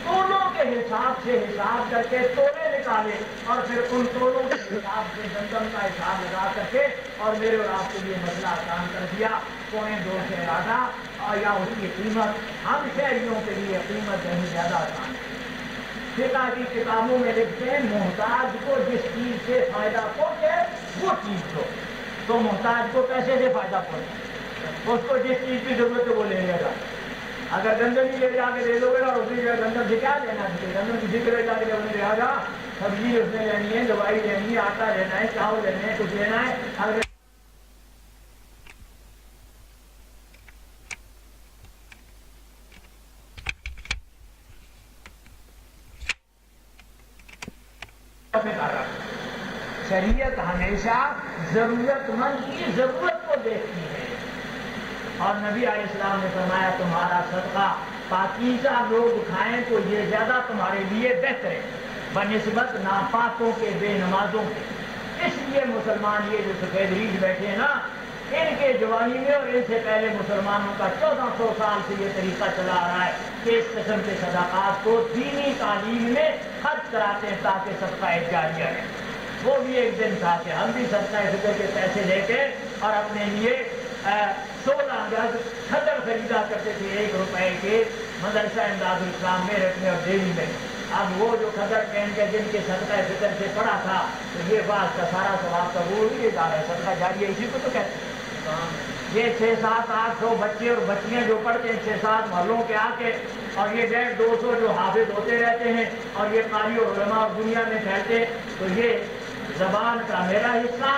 تولوں کے حساب سے حساب کر کے تولے نکالے، اور پھر ان تولوں کے حساب سے گندم کا حساب لگا کر کے اور میرے اور آپ کے لیے مسئلہ آسان کر دیا، 2.25 سے زیادہ اور یا اس کی قیمت ہم شہریوں کے لیے قیمت کہیں زیادہ آسان ہے۔ فقہ کی کتابوں میں لکھتے ہیں محتاج کو جس چیز سے فائدہ پہنچے وہ چیز دو، تو محتاج کو پیسے سے فائدہ پہنچے، اس کو جس چیز کی ضرورت ہے وہ لے لے گا۔ اگر گندم ہی لے جا کے دے دو گے اور اسی جگہ گندم سے کیا لینا چاہیے، گندم کسی کو لے جا کے جب لے گا، سبزی اس نے لینی ہے، دوائی لینی ہے، آٹا لینا ہے، چاول لینا ہے، کچھ لینا ہے، اگر شریعت ہمیشہ ضرورت مند کی ضرورت کو دیکھتی ہے، اور نبی علیہ السلام نے فرمایا تمہارا صدقہ پاکیزہ لوگ کھائیں تو یہ زیادہ تمہارے لیے بہتر ہے بنسبت ناپاکوں کے، بے نمازوں کے۔ اس لیے مسلمان یہ جو سفید ریچھ بیٹھے ہیں نا، ان کے جوانی میں اور ان سے پہلے مسلمانوں کا 1400 سال سے یہ طریقہ چلا آ رہا ہے کہ اس قسم کے صدقات کو دینی تعلیم میں خرچ کراتے ہیں تاکہ صدقہ جاریہ ہے۔ وہ بھی ایک دن تھا کہ ہم بھی صدقہ فطر کے پیسے لے کے اور اپنے لیے 16 گز کھدر خریدا کرتے تھے 1 روپے کے، مدرسہ امداد الاسلام میرٹھ میں اور دہلی میں۔ اب وہ جو کھدر پہن کے جن کے صدقہ فطر سے پڑا تھا، تو یہ بات کا سارا ثواب قبول نہیں جا رہا ہے، صدقہ جاریہ اسی کو تو کہتے ہیں۔ یہ 600-700 بچے اور بچیاں جو پڑھتے ہیں 6-7 محلوں کے آ کے، اور یہ 150-200 جو حافظ ہوتے رہتے ہیں، اور یہ قاری اور علماء دنیا میں پھیلتے، تو یہ زبان کا میرا حصہ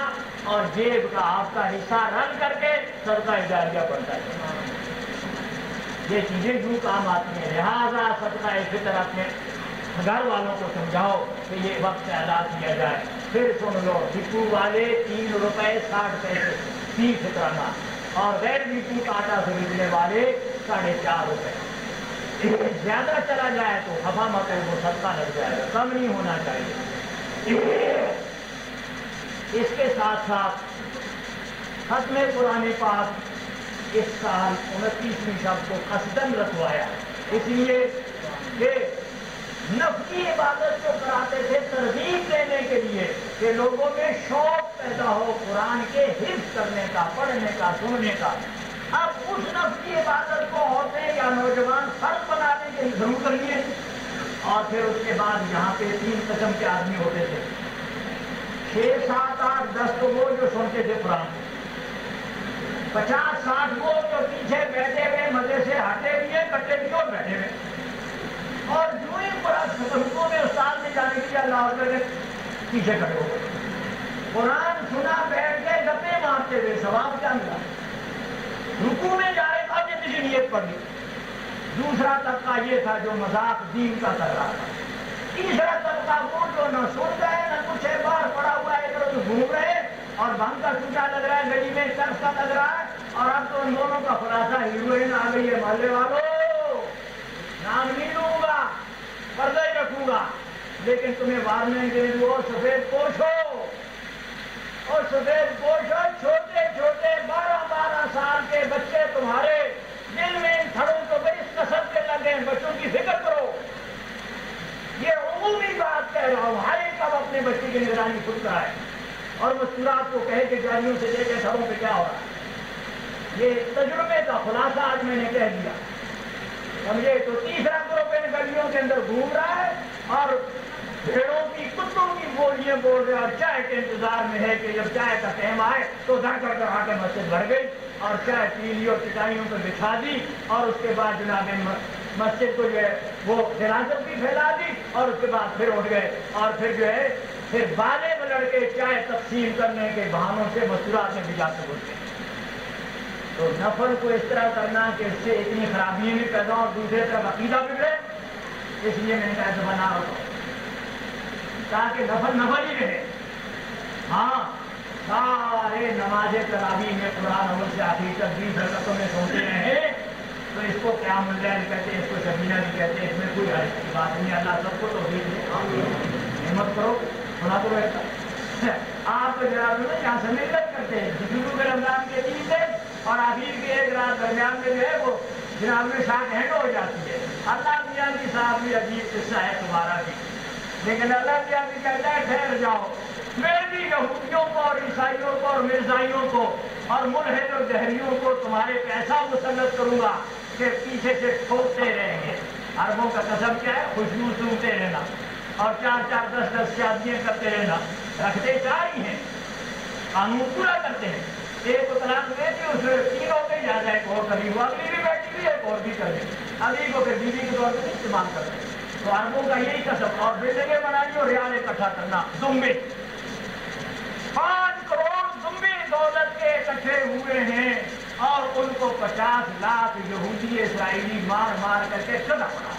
اور جیب کا آپ کا حصہ رل کر کے صدقہ جاریہ پڑتا ہے۔ یہ چیزیں کیوں کام آتی ہیں، لہٰذا صدقہ فطر اپنے گھر والوں کو سمجھاؤ کہ یہ وقت سے ادا کیا جائے۔ پھر سن لو، ڈپو والے 3 روپے 60 پیسے فی فطرانہ، اور غیر ڈپو کا آٹا خریدنے والے 4.5 روپے۔ زیادہ چلا جائے تو خفا مت ہو، وہ صدقہ لگ جائے گا، کم نہیں ہونا چاہیے۔ اس کے ساتھ ساتھ ختم قرآن پاک اس سال 29ویں شب کو قصداً رکھوایا، اس لیے کہ نفلی عبادت جو کراتے تھے ترغیب دینے کے لیے کہ لوگوں میں شوق پیدا ہو قرآن کے حفظ کرنے کا، پڑھنے کا، سننے کا۔ اب اس نفلی عبادت کو عورتیں یا نوجوان فرض بنانے کے ضرور کرنی ہے، اور پھر اس کے بعد یہاں پہ 3 قسم کے آدمی ہوتے تھے، 6 7 8 10 تو وہ جو سنتے تھے قرآن، 50 60 وہ جو پیچھے بیٹھے ہوئے مزے سے ہٹے ہوئے کٹے ہوئے اور بیٹھے ہوئے، اور جو ہی قرآن ختم میں استاد نے جانے کے لیے اللہ اکبر نے پیچھے کھڑے ہو گئے، قرآن سنا بیٹھ کے گپے مارتے ہوئے، ثواب کیا ملا؟ رکوع میں جا رہے تھا کہ نیت پڑھ لی۔ دوسرا طبقہ یہ تھا جو مذاق دین کا کر رہا تھا۔ تیسرا طبقہ وہ جو نہ سن رہے نہ کچھ ہے، باہر پڑا ہوا ہے، ادھر ادھر گھوم رہے اور بھنگ کا چوٹا لگ رہا ہے، گلی میں چرس کا لگ رہا ہے، اور اب تو ان دونوں کا خلاصہ ہیروئن آ گئی ہے، محلے والوں نام نہیں لوں گا، پردہ ہی رکھوں گا، لیکن تمہیں وارننگ دے دو، سفید پوش ہو، اور سفید پوش ہو، چھوٹے چھوٹے 12 12 سال کے بچے تمہارے دل میں ان تھڑوں کو بڑی کسر کے لگے ہیں، بچوں کی فکر کرو۔ یہ عمومی بات کہہ رہا ہوں، ہر ایک اب اپنے بچے کی نگرانی خود کرائے اور مستورات کو کہے کہ جالیوں سے لے کے تھڑوں پہ کیا ہو رہا ہے۔ یہ تجربے کا خلاصہ آج میں نے کہہ دیا، سمجھے؟ تو تیسرا گروپ ان گلیوں کے اندر گھوم رہا ہے اور بھیڑوں کی کتوں کی بولیاں بول رہے، اور چائے کے انتظار میں ہے کہ جب چائے کا ٹائم آئے تو دھڑ کر آ کے مسجد بھر گئی اور چائے پی لی اور چٹائیوں پہ بچھا دی، اور اس کے بعد جناب مسجد کو جو ہے وہ جنازت بھی پھیلا دی، اور اس کے بعد پھر اٹھ گئے، اور پھر جو ہے پھر بالے میں لڑکے چائے تقسیم کرنے کے بہانوں سے مستورات میں بھی جا کے بولتے ہیں۔ تو نفل کو اس طرح کرنا کہ اس سے اتنی خرابیاں بھی پیدا اور دوسرے طرف عقیدہ بگڑے، اس لیے میں نے کہا بنا رہا ہوں تاکہ نفل نفل ہی رہے۔ ہاں سارے نماز تراویح میں قرآن اول سے آخری تک 20 رکعتوں میں سوتے رہے تو اس کو قیام اللیل کہتے ہیں، اس کو شبینہ بھی کہتے ہیں، اس میں کوئی حرج کی بات نہیں۔ اللہ سب کو توفیق دے، ہمت کرو، سنا تو رہتا آپ تو جناب میں یہاں سے محنت کرتے ہیں، شروع کے رمضان کے 3 دن اور آخر کے 1 رات درمیان میں جو ہے وہ جناب میں شاٹ ہینڈ ہو جاتی ہے۔ اللہ میاں کی صاحب بھی عجیب قصہ ہے تمہارا بھی، لیکن اللہ میاں بھی کہتا ہے ٹھہر جاؤ، میں بھی یہودیوں کو اور عیسائیوں کو اور مرزائیوں کو اور ملحد اور دہریوں کو تمہارے پہ ایسا مسلط کروں گا کہ پیچھے سے ٹھوکتے رہیں گے۔ عربوں کا قسم کیا ہے؟ خوشبو سونگتے رہنا اور 4 4 10 10 شادیاں کرتے رہنا، رکھتے 4 ہی ہیں، قانون پورا کرتے ہیں۔ ایک کو طلاق دے دی، اس میں 3 ہو گئی، لہٰذا ایک اور کبھی ہوا، اگلی بھی بیٹھی ہوئی، ایک اور بھی کر دیں، اگلی کو پھر بیوی کے طور پر استعمال کرتے ہیں۔ تو عربوں کا یہی قسم، اور بلڈنگیں بنانی اور ریال اکٹھا کرنا، دمبے 5 کروڑ دمبے دولت کے اکٹھے ہوئے ہیں، اور ان کو 50 لاکھ یہودی اسرائیلی مار مار کر کے چلا پڑا۔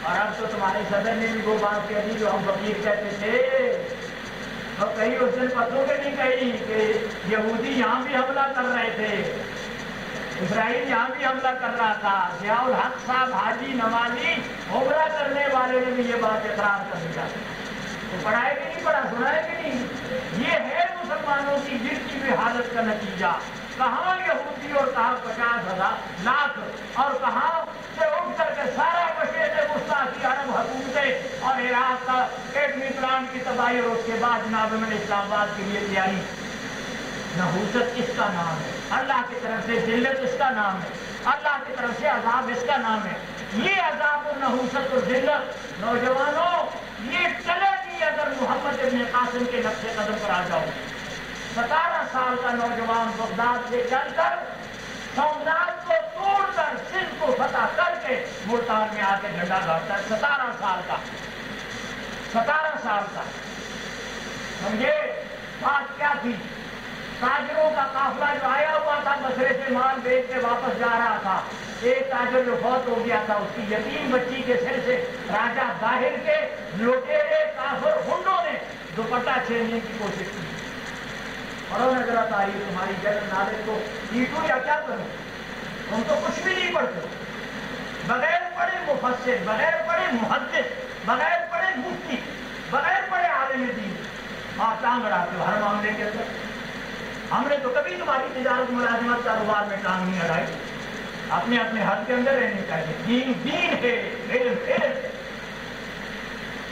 اور اب تو تمہارے صدر نے بھی وہ بات کہہ دی جو ہم فقیر کہتے تھے، اور کہیں اس دن پتوں کے نہیں کہی کہ یہودی یہاں بھی حملہ کر رہے تھے، اسرائیل یہاں بھی حملہ کر رہا تھا۔ ضیاء الحق صاحب حاجی نمازی عمرہ کرنے والے نے بھی یہ بات اقرار کر دیا۔ تو پڑھائے کہ نہیں پڑھا، سنائے کہ نہیں؟ یہ ہے مسلمانوں کی گرتی ہوئی حالت کا نتیجہ۔ کہاں یہودی اور کہاں 50 لاکھ اور کہاں سے اٹھ کر کے سارا بشیر مستعفی عرب حکومتیں اور عراق کا ایٹمی پلانٹ کی تباہی، اور اس کے بعد جناب میں نے اسلام آباد کے لیے تیاری۔ نحوست اس کا نام ہے، اللہ کی طرف سے ذلت اس کا نام ہے، اللہ کی طرف سے عذاب اس کا نام ہے۔ یہ عذاب و نحوست و ذلت نوجوانوں یہ چلے گی اگر محمد ابن قاسم کے نقش قدم پر آ جاؤ۔ 17 سال کا نوجوان بغداد سے چل کر سومنات کو توڑ کر سندھ کو فتح کر کے ملتان میں آ کے جھنڈا گاڑتا ہے، 17 سال کا، 17 سال کا۔ سمجھے بات کیا تھی؟ تاجروں کا قافلہ جو آیا ہوا تھا بصرے سے مال بیچ کے واپس جا رہا تھا، ایک تاجر جو فوت ہو گیا تھا، اس کی یتیم بچی کے سر سے راجہ ظاہر کے لوٹیرے کافر ہنڈوں نے دوپٹہ چھیننے کی کوشش کی، اور نظر آتا ہے تمہاری جلد نالے کو پیٹو یا کیا کروں؟ تم تو کچھ بھی نہیں پڑھتے، بغیر پڑھے مفسر، بغیر پڑھے محدث، بغیر پڑھے مفتی، بغیر پڑھے عالم دین، آپ ٹانگ اڑاتے ہو ہر معاملے کے اندر۔ ہم نے تو کبھی تمہاری تجارت ملازمت کاروبار میں ٹانگ نہیں اڑائی، اپنے اپنے حد کے اندر رہنے چاہیے۔ دین دین ہے، علم علم ہے۔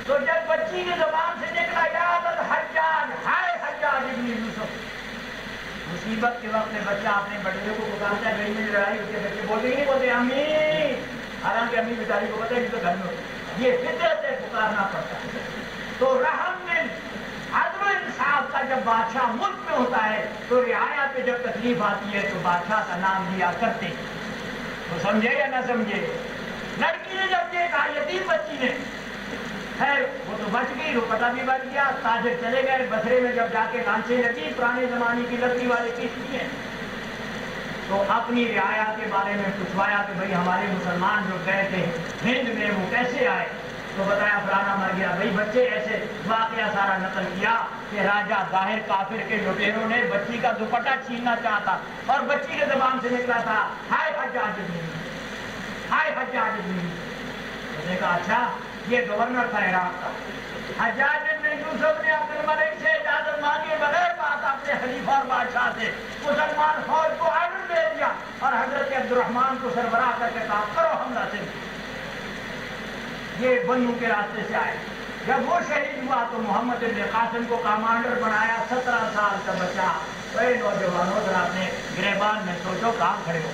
تو جب بچی کی زبان سے نکلا یاد الحجاج، ہائے حجاج ابن یوسف، مصیبت کے وقت میں بچہ اپنے بڑے کو پکارتا ہے، گھر میں لڑائی ہوتی ہے، بچے بولتے ہی نہیں، بولتے امی، حالانکہ امی بیچاری کو پتہ ہے کہ تو گھر میں یہ فطرت سے پکارنا پڑتا ہے. تو رحم میں عدل و انصاف کا جب بادشاہ ملک میں ہوتا ہے تو رعایا پہ جب تکلیف آتی ہے تو بادشاہ کا نام لیا کرتے ہیں. تو سمجھے یا نہ سمجھے؟ لڑکی نے جب دیکھا یتیم بچی نے، خیر وہ تو بچ گئی، روپٹا بھی بچ گیا، تاجر چلے گئے. بسرے میں جب جا کے کانچے لگی، پرانے زمانے کی لکڑی والے کشتی ہیں، تو اپنی رعایا کے بارے میں پوچھوایا کہ بھئی ہمارے مسلمان جو گئے تھے ہند میں وہ کیسے آئے؟ تو بتایا فلانا مر گیا. بھئی بچے ایسے واقعہ سارا نقل کیا کہ راجہ ظاہر کافر کے لٹیروں نے بچی کا دوپٹہ چھیننا چاہتا اور بچی کے زبان سے نکلا تھا ہائے حجاج ابن یوسف، ہائے حجاج ابن یوسف. میں نے کہا اچھا یہ گورنر تھا عراق کا. حجاج ابن یوسف نے عبد الملک سے اجازت مانگے بغیر بات اپنے خلیفہ اور بادشاہ سے مسلمان فوج کو آرڈر دے دیا اور حضرت عبد الرحمن کو سربراہ کر کے کہا کرو حملہ سے. یہ بنو کے راستے سے آئے. جب وہ شہید ہوا تو محمد ابن قاسم کو کمانڈر بنایا. 17 سال کا بچہ. اے نوجوانوں ذرا اپنے گریبان میں سوچو کہاں کھڑے ہو.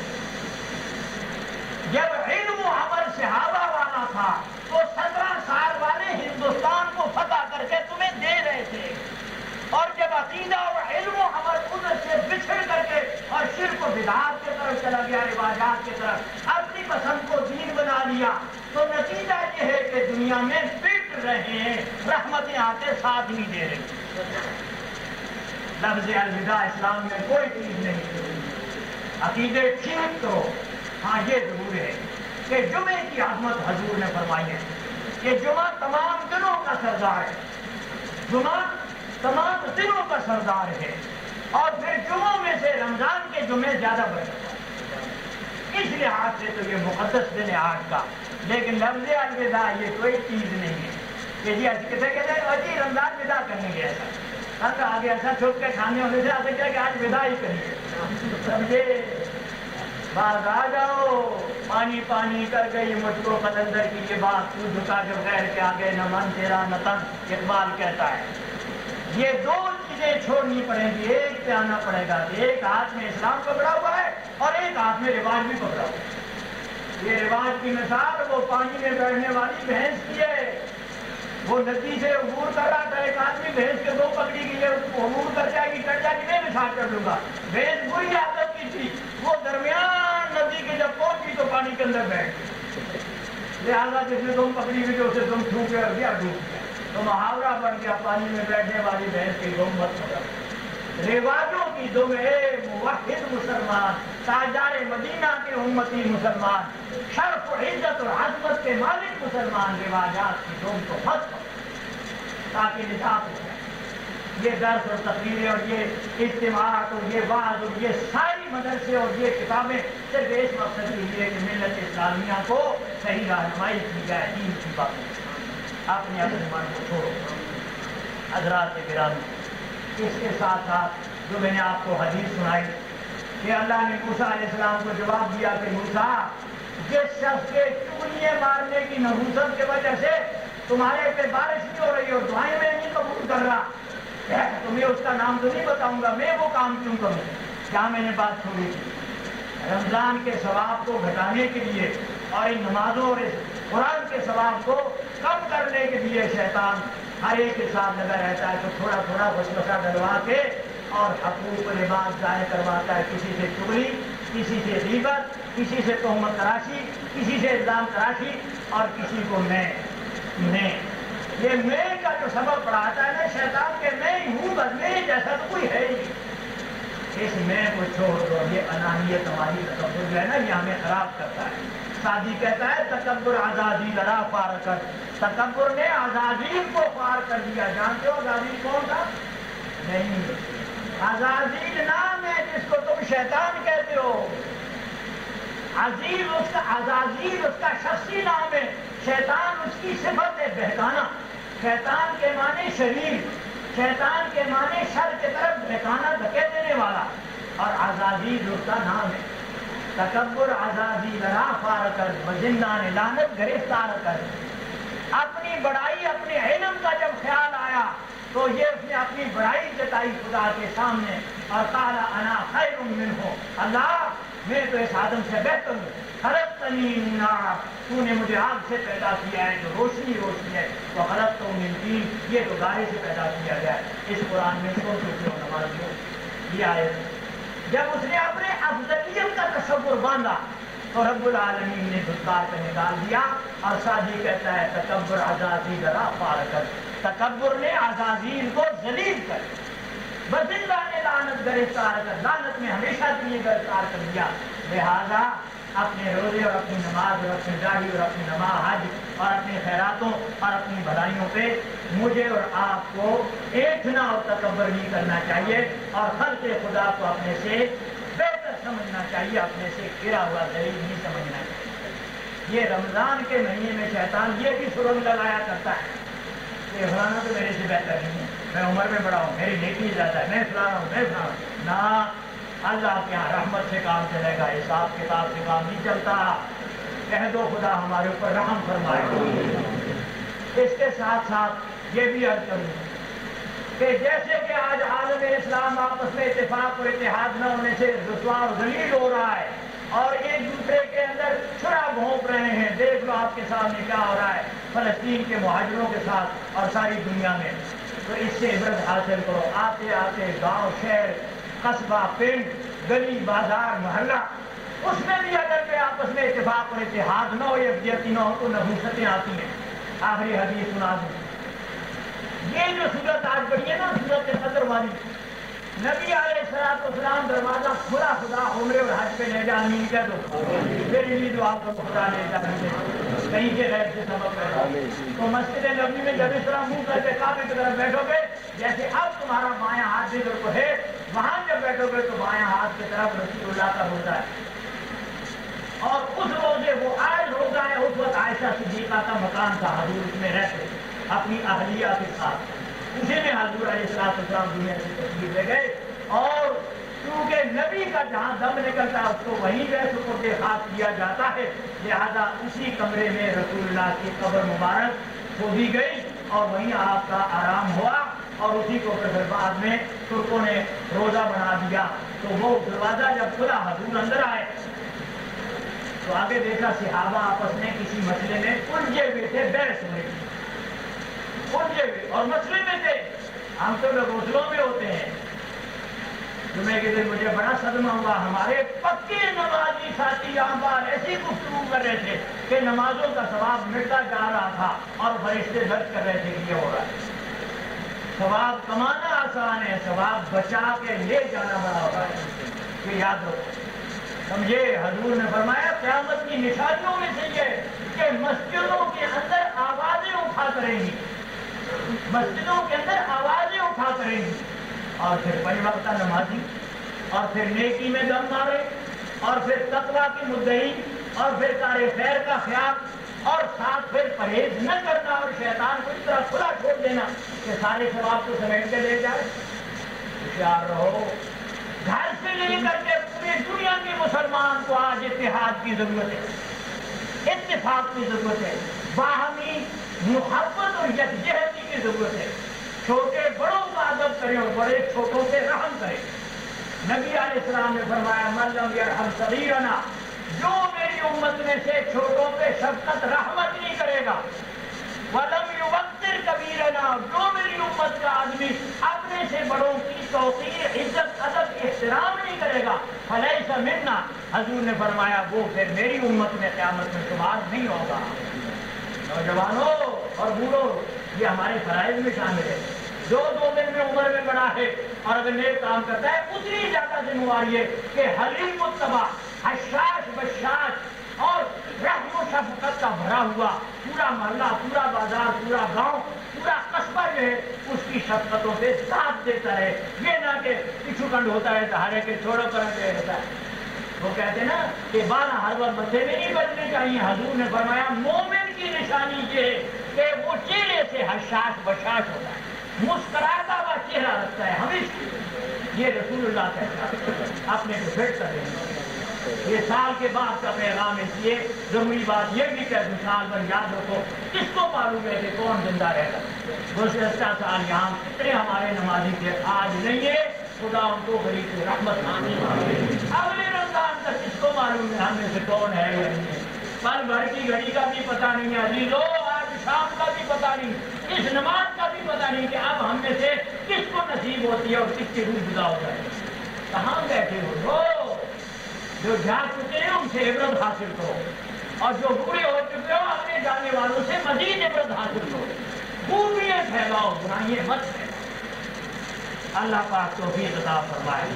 جب علم و عمل صحابہ والا تھا تو 17 سال والے ہندوستان کو فتح کر کے تمہیں دے رہے تھے، اور جب عقیدہ اور علم و عمل ادھر سے بچھڑ کر کے اور شرک و بدعات کی طرف چلا گیا، روایات کی طرف اپنی پسند کو دین بنا لیا، تو نتیجہ یہ ہے کہ دنیا میں پٹ رہے ہیں، رحمتیں آتے ساتھ نہیں دے رہی. لفظ الوداع اسلام میں کوئی چیز نہیں. عقیدے ٹھیک کرو. ہاں یہ ضرور ہے کہ جمعے کی عظمت حضور نے فرمائی ہے کہ جمعہ تمام دنوں کا سردار ہے. جمعہ تمام دنوں کا سردار ہے، اور پھر جمعوں میں سے رمضان کے جمعے زیادہ بڑھتے ہیں. اس لحاظ سے تو یہ مقدس دن ہے آج کا. لیکن لفظ الوداع یہ کوئی چیز نہیں ہے کہ جی کہتے ہیں رمضان ودا کرنے گیا ایسا آگے ایسا چھپ کے کھانے ہونے سے آتے کیا کہ آج ودا ہی کریے. سمجھے؟ باز آ جاؤ. پانی پانی کر گئی مجھ کو قلندر کی یہ بات، تو جھکا جو غیر کے آگے نہ من تیرا نہ تن، اقبال کہتا ہے. یہ دو چیزیں چھوڑنی پڑیں گی، ایک پہ آنا پڑے گا. ایک ہاتھ میں اسلام پکڑا ہوا ہے اور ایک ہاتھ میں رواج بھی پکڑا ہوا ہے. یہ رواج کی مثال وہ پانی میں بیٹھنے والی بھینس کی ہے. وہ ندی سے عبور کر رہا تھا، ایک آدمی بھینس کے دو پکڑی گئی ہے، اس کو عبور کر جائے گی کٹ جائے گی، میں مثال کر لوں گا. بھینس بری عادت کی تھی، وہ درمیان ندی کے جب پہنچی تو پانی کے اندر بیٹھ گئی. لہٰذا جس نے تم پکڑی ہوئی اسے تم چھو کے رکھ دیا، ڈوب گیا. تو محاورہ بن گیا پانی میں بیٹھنے والی بھینس کی دم مت پکڑ. رواجوں کی دم ہے موحد مسلمان، تاجدار مدینہ کے امتی مسلمان، شرف و عزت اور عظمت کے مالک مسلمان. رواجات کی دم کو مت پکڑ تاکہ نجات ہو جائے. یہ درس اور تقریریں اور یہ اجتماعات اور یہ وعظ اور یہ ساری مدرسے اور یہ کتابیں صرف اس مقصد کے لیے کہ ملت اسلامیہ کو صحیح رہنمائی کی جائے. دین کی باتیں اپنے اپنے من کو چھوڑو. حضرات گرامی، اس کے ساتھ ساتھ جو میں نے آپ کو حدیث سنائی کہ اللہ نے موسیٰ علیہ السلام کو جواب دیا کہ موسیٰ، جس شخص کے چغلیاں مارنے کی نحوست کی وجہ سے تمہارے پہ بارش نہیں ہو رہی اور دعائیں میں نہیں قبول کر رہا، تمہیں اس کا نام تو نہیں بتاؤں گا، میں وہ کام کیوں کروں. کیا میں نے بات چھوڑی تھی؟ رمضان کے ثواب کو گھٹانے کے لیے اور ان نمازوں اور اس قرآن کے ثواب کو کم کرنے کے لیے شیطان ہر ایک کے ساتھ لگا رہتا ہے. تو تھوڑا تھوڑا وسوسہ ڈلوا کے اور حقوق و لباس ضائع کرواتا ہے. کسی سے چغلی، کسی سے غیبت، کسی سے تہمت تراشی، کسی سے الزام تراشی، اور کسی کو میں یہ میں کا جو سبب پڑھاتا ہے نا شیطان کے میں ہی ہوں، بس میں جیسا تو کوئی ہے ہی. اس میں کو چھوڑ دو. یہ انانیت ہماری تکبر جو ہے نا یہ ہمیں خراب کرتا ہے. سادی کہتا ہے تکبر آزادی لڑا پار کر. تکبر نے آزادی کو پار کر دیا. جانتے ہو آزادی کون تھا؟ نہیں، آزادی نام ہے جس کو تم شیطان کہتے ہو. عزیز اس کا، عزازیل اس کا شخصی نام ہے. شیطان اس کی صفت ہے بہکانا. شیطان کے معنی شریر، شیطان کے معنی شر کی طرف بہکانا، دھکے دینے والا، اور عزازیل اس کا نام ہے. تکبر عزازیل را فار کر بزندان لعنت گرفتار کر. اپنی بڑائی، اپنے علم کا جب خیال آیا تو یہ اس نے اپنی بڑائی جتائی خدا کے سامنے اور قال انا خیر منہ. اللہ میں تو اس آدم سے بہتر ہوں. خلقتنی من نار، تو نے مجھے آگ سے پیدا کیا ہے جو روشنی روشنی ہے. تو خلقتہ من طین، یہ تو گارے سے پیدا کیا گیا ہے. اس قرآن میں سو چکے ہو نمازیوں. یہ آیت جب اس نے اپنے افضلیت کا تصور باندھا تو رب العالمین نے دھتکار پہ نکال دیا. اور سعدی کہتا ہے تکبر عزازیل را فارکت، تکبر نے عزازیل کو ذلیل کر بزندہ نے لعنت گرفتار کر، لعنت میں ہمیشہ کے لیے گرفتار کر دیا. لہذا اپنے روزے اور اپنی نماز اور اپنی داڑھی اور اپنی نماز حج اور اپنی خیراتوں اور اپنی بھلائیوں پہ مجھے اور آپ کو ایٹھنا اور تکبر نہیں کرنا چاہیے، اور خلق خدا کو اپنے سے بہتر سمجھنا چاہیے، اپنے سے گرا ہوا ذلیل نہیں سمجھنا چاہیے. یہ رمضان کے مہینے میں شیطان یہ بھی سرنگ لگایا کرتا ہے کہ فلانا تو میرے سے بہتر نہیں ہے، میں عمر میں بڑا ہوں، میری نیکی زیادہ ہے، میں فلانا ہوں، میں فلانا ہوں. نہ، اللہ کے یہاں رحمت سے کام چلے گا، حساب کتاب سے کام نہیں چلتا. کہہ دو خدا ہمارے اوپر رحم فرمائے. اس کے ساتھ ساتھ یہ بھی عرض کروں کہ جیسے کہ آج عالم اسلام آپس میں اتفاق اور اتحاد نہ ہونے سے رسوا اور ذلیل ہو رہا ہے اور ایک دوسرے کے اندر چھرا گھونپ رہے ہیں. دیکھ لو آپ کے سامنے کیا ہو رہا ہے فلسطین کے مہاجروں کے ساتھ اور ساری دنیا میں. تو اس سے عبرت حاصل کرو. آتے آتے گاؤں شہر قصبہ پنڈ گلی بازار محلہ اس میں بھی اگر کہ آپس میں اتفاق اور اتحاد نہ ہو، یکجہتی نہ ہو تو نحوستیں آتی ہیں. آخری حدیث سنا دوں. یہ جو صورت آج پڑھی ہے نا صورت قدر والی، نبی علیہ السلام دروازہ کھلا خدا عمرے اور حج پہ لے جا، آمین کہہ دو. میری بھی دعا کو خدا لے جا کہیں کے غیر سے سبب پیدا. تو مسجد نبی میں جب اس طرح منہ کر کے کعبے کی طرف بیٹھو گے، جیسے اب تمہارا بایاں ہاتھ جدھر کو ہے وہاں جب بیٹھو گے تو بایاں ہاتھ کی طرف رسول اللہ کا روزہ ہے. اور اس روزے وہ آج روزہ ہے، اس وقت عائشہ صدیقہ کا مکان تھا، حضور اس میں رہتے اپنی اہلیہ کے ساتھ. اسی میں حضور علیہ السلام دنیا سے تشریف لے گئے. اور کیونکہ نبی کا جہاں دم نکلتا ہے اس کو وہیں جو ہے سپرد خاک کیا جاتا ہے، لہذا اسی کمرے میں رسول اللہ کی قبر مبارک کھودی گئی اور وہیں آپ کا آرام ہوا. اور اسی کو پھر بعد میں ترکوں نے روزہ بنا دیا. تو وہ دروازہ جب کھلا حضور اندر آئے تو آگے دیکھا صحابہ آپس میں کسی مسئلے میں الجھے ہوئے تھے، بحث ہو رہی تھی، الجھے ہوئے اور مسئلے میں تھے. ہم تو لوگ غسلوں میں ہوتے ہیں. جمعے کے دن مجھے بڑا صدمہ ہوا، ہمارے پکے نمازی ساتھی یہاں پر ایسی گفتگو کر رہے تھے کہ نمازوں کا ثواب مٹتا جا رہا تھا اور فرشتے درد کر رہے تھے کہ یہ ہو رہا ہے. ثواب کمانا آسان ہے، ثواب بچا کے لے جانا بڑا ہوتا ہے. یہ یاد رکھو. سمجھے حضور نے فرمایا قیامت کی نشانیوں میں سے یہ کہ مسجدوں کے اندر آوازیں اٹھا کریں گی، مسجدوں کے اندر آوازیں اٹھا کریں گی. اور پھر پنج وقتہ نمازی، اور پھر نیکی میں دم مارے، اور پھر تقویٰ کی مدعی، اور پھر کار خیر کا خیال، اور ساتھ پھر پرہیز نہ کرنا اور شیطان کو اس طرح کھلا چھوڑ دینا کہ سارے ثواب کو سمیٹ کے لے جائے. ہوشیار رہو. گھر سے لے کر کے پوری دنیا کے مسلمان کو آج اتحاد کی ضرورت ہے، اتفاق کی ضرورت ہے، باہمی محبت اور یکجہتی کی ضرورت ہے. چھوٹے بڑوں کا ادب کریں اور بڑے چھوٹوں سے رحم کریں. نبی علیہ السلام نے فرمایا من لم یرحم صغیرنا، جو میری امت میں سے چھوٹوں پہ شفقت رحمت نہیں کرے گا، وَلَمْ يُوَقِّرْ كَبِيرَنَا، جو میری امت کا آدمی اپنے سے بڑوں کی توقیر عزت ادب احترام نہیں کرے گا، فَلَيْسَ مِنَّا، حضور نے فرمایا وہ پھر میری امت میں قیامت میں شمار نہیں ہوگا. نوجوانوں اور بوڑھوں، یہ ہمارے فرائض میں شامل ہے. جو دن میں عمر میں بڑا ہے اور اگر نیک کام کرتا ہے اتنی زیادہ ذمہ داری ہے کہ حلیم متبع، حشاش بشاش اور رحم و شفقت کا بھرا ہوا پورا محلہ، پورا بازار، پورا گاؤں، پورا قصبہ جو ہے اس کی شفقتوں پہ ساتھ دیتا ہے. یہ نہ کہ پچھو کنڈ ہوتا ہے سہارے کے چھوڑو پر رہتا ہے. وہ کہتے ہیں نا کہ بال ہر وقت بچے میں نہیں بچنے چاہیے. حضور نے فرمایا مومن کی نشانی یہ ہے کہ وہ چہرے سے حشاش بشاش ہوتا ہے، مسکراتا ہوا چہرہ رکھتا ہے ہمیشہ. یہ رسول اللہ کہتا ہے. اپنے کو فٹ کر رہے ہیں. یہ سال کے بعد کا پیغام ہے. اس لیے ضروری بات یہ بھی کہ سال بھر یاد رکھو کس کو معلوم ہے کہ کون زندہ رہے گا. گزشتہ سال یہاں کتنے ہمارے نمازی تھے، آج نہیں ہے. خدا ان کو غریب رحمت. اگلے رمضان آج تک کس کو معلوم ہے ہم میں سے کون ہے یا نہیں ہے؟ پل بھر کی گھڑی کا بھی پتہ نہیں ہے عزیزو، آج شام کا بھی پتہ نہیں، اس نماز کا بھی پتہ نہیں کہ اب ہم میں سے کس کو نصیب ہوتی ہے اور کس کی روح جدا ہو جائے. کہاں بیٹھے ہو جو جا چکے ہیں ان سے عبرت حاصل کرو، اور جو بوڑھے ہو چکے ہو اپنے جانے والوں سے مزید عبرت حاصل کرو. خوبیاں پھیلاؤ، برائیاں مت پھیلاؤ. اللہ پاک توفیق عطا فرمائے.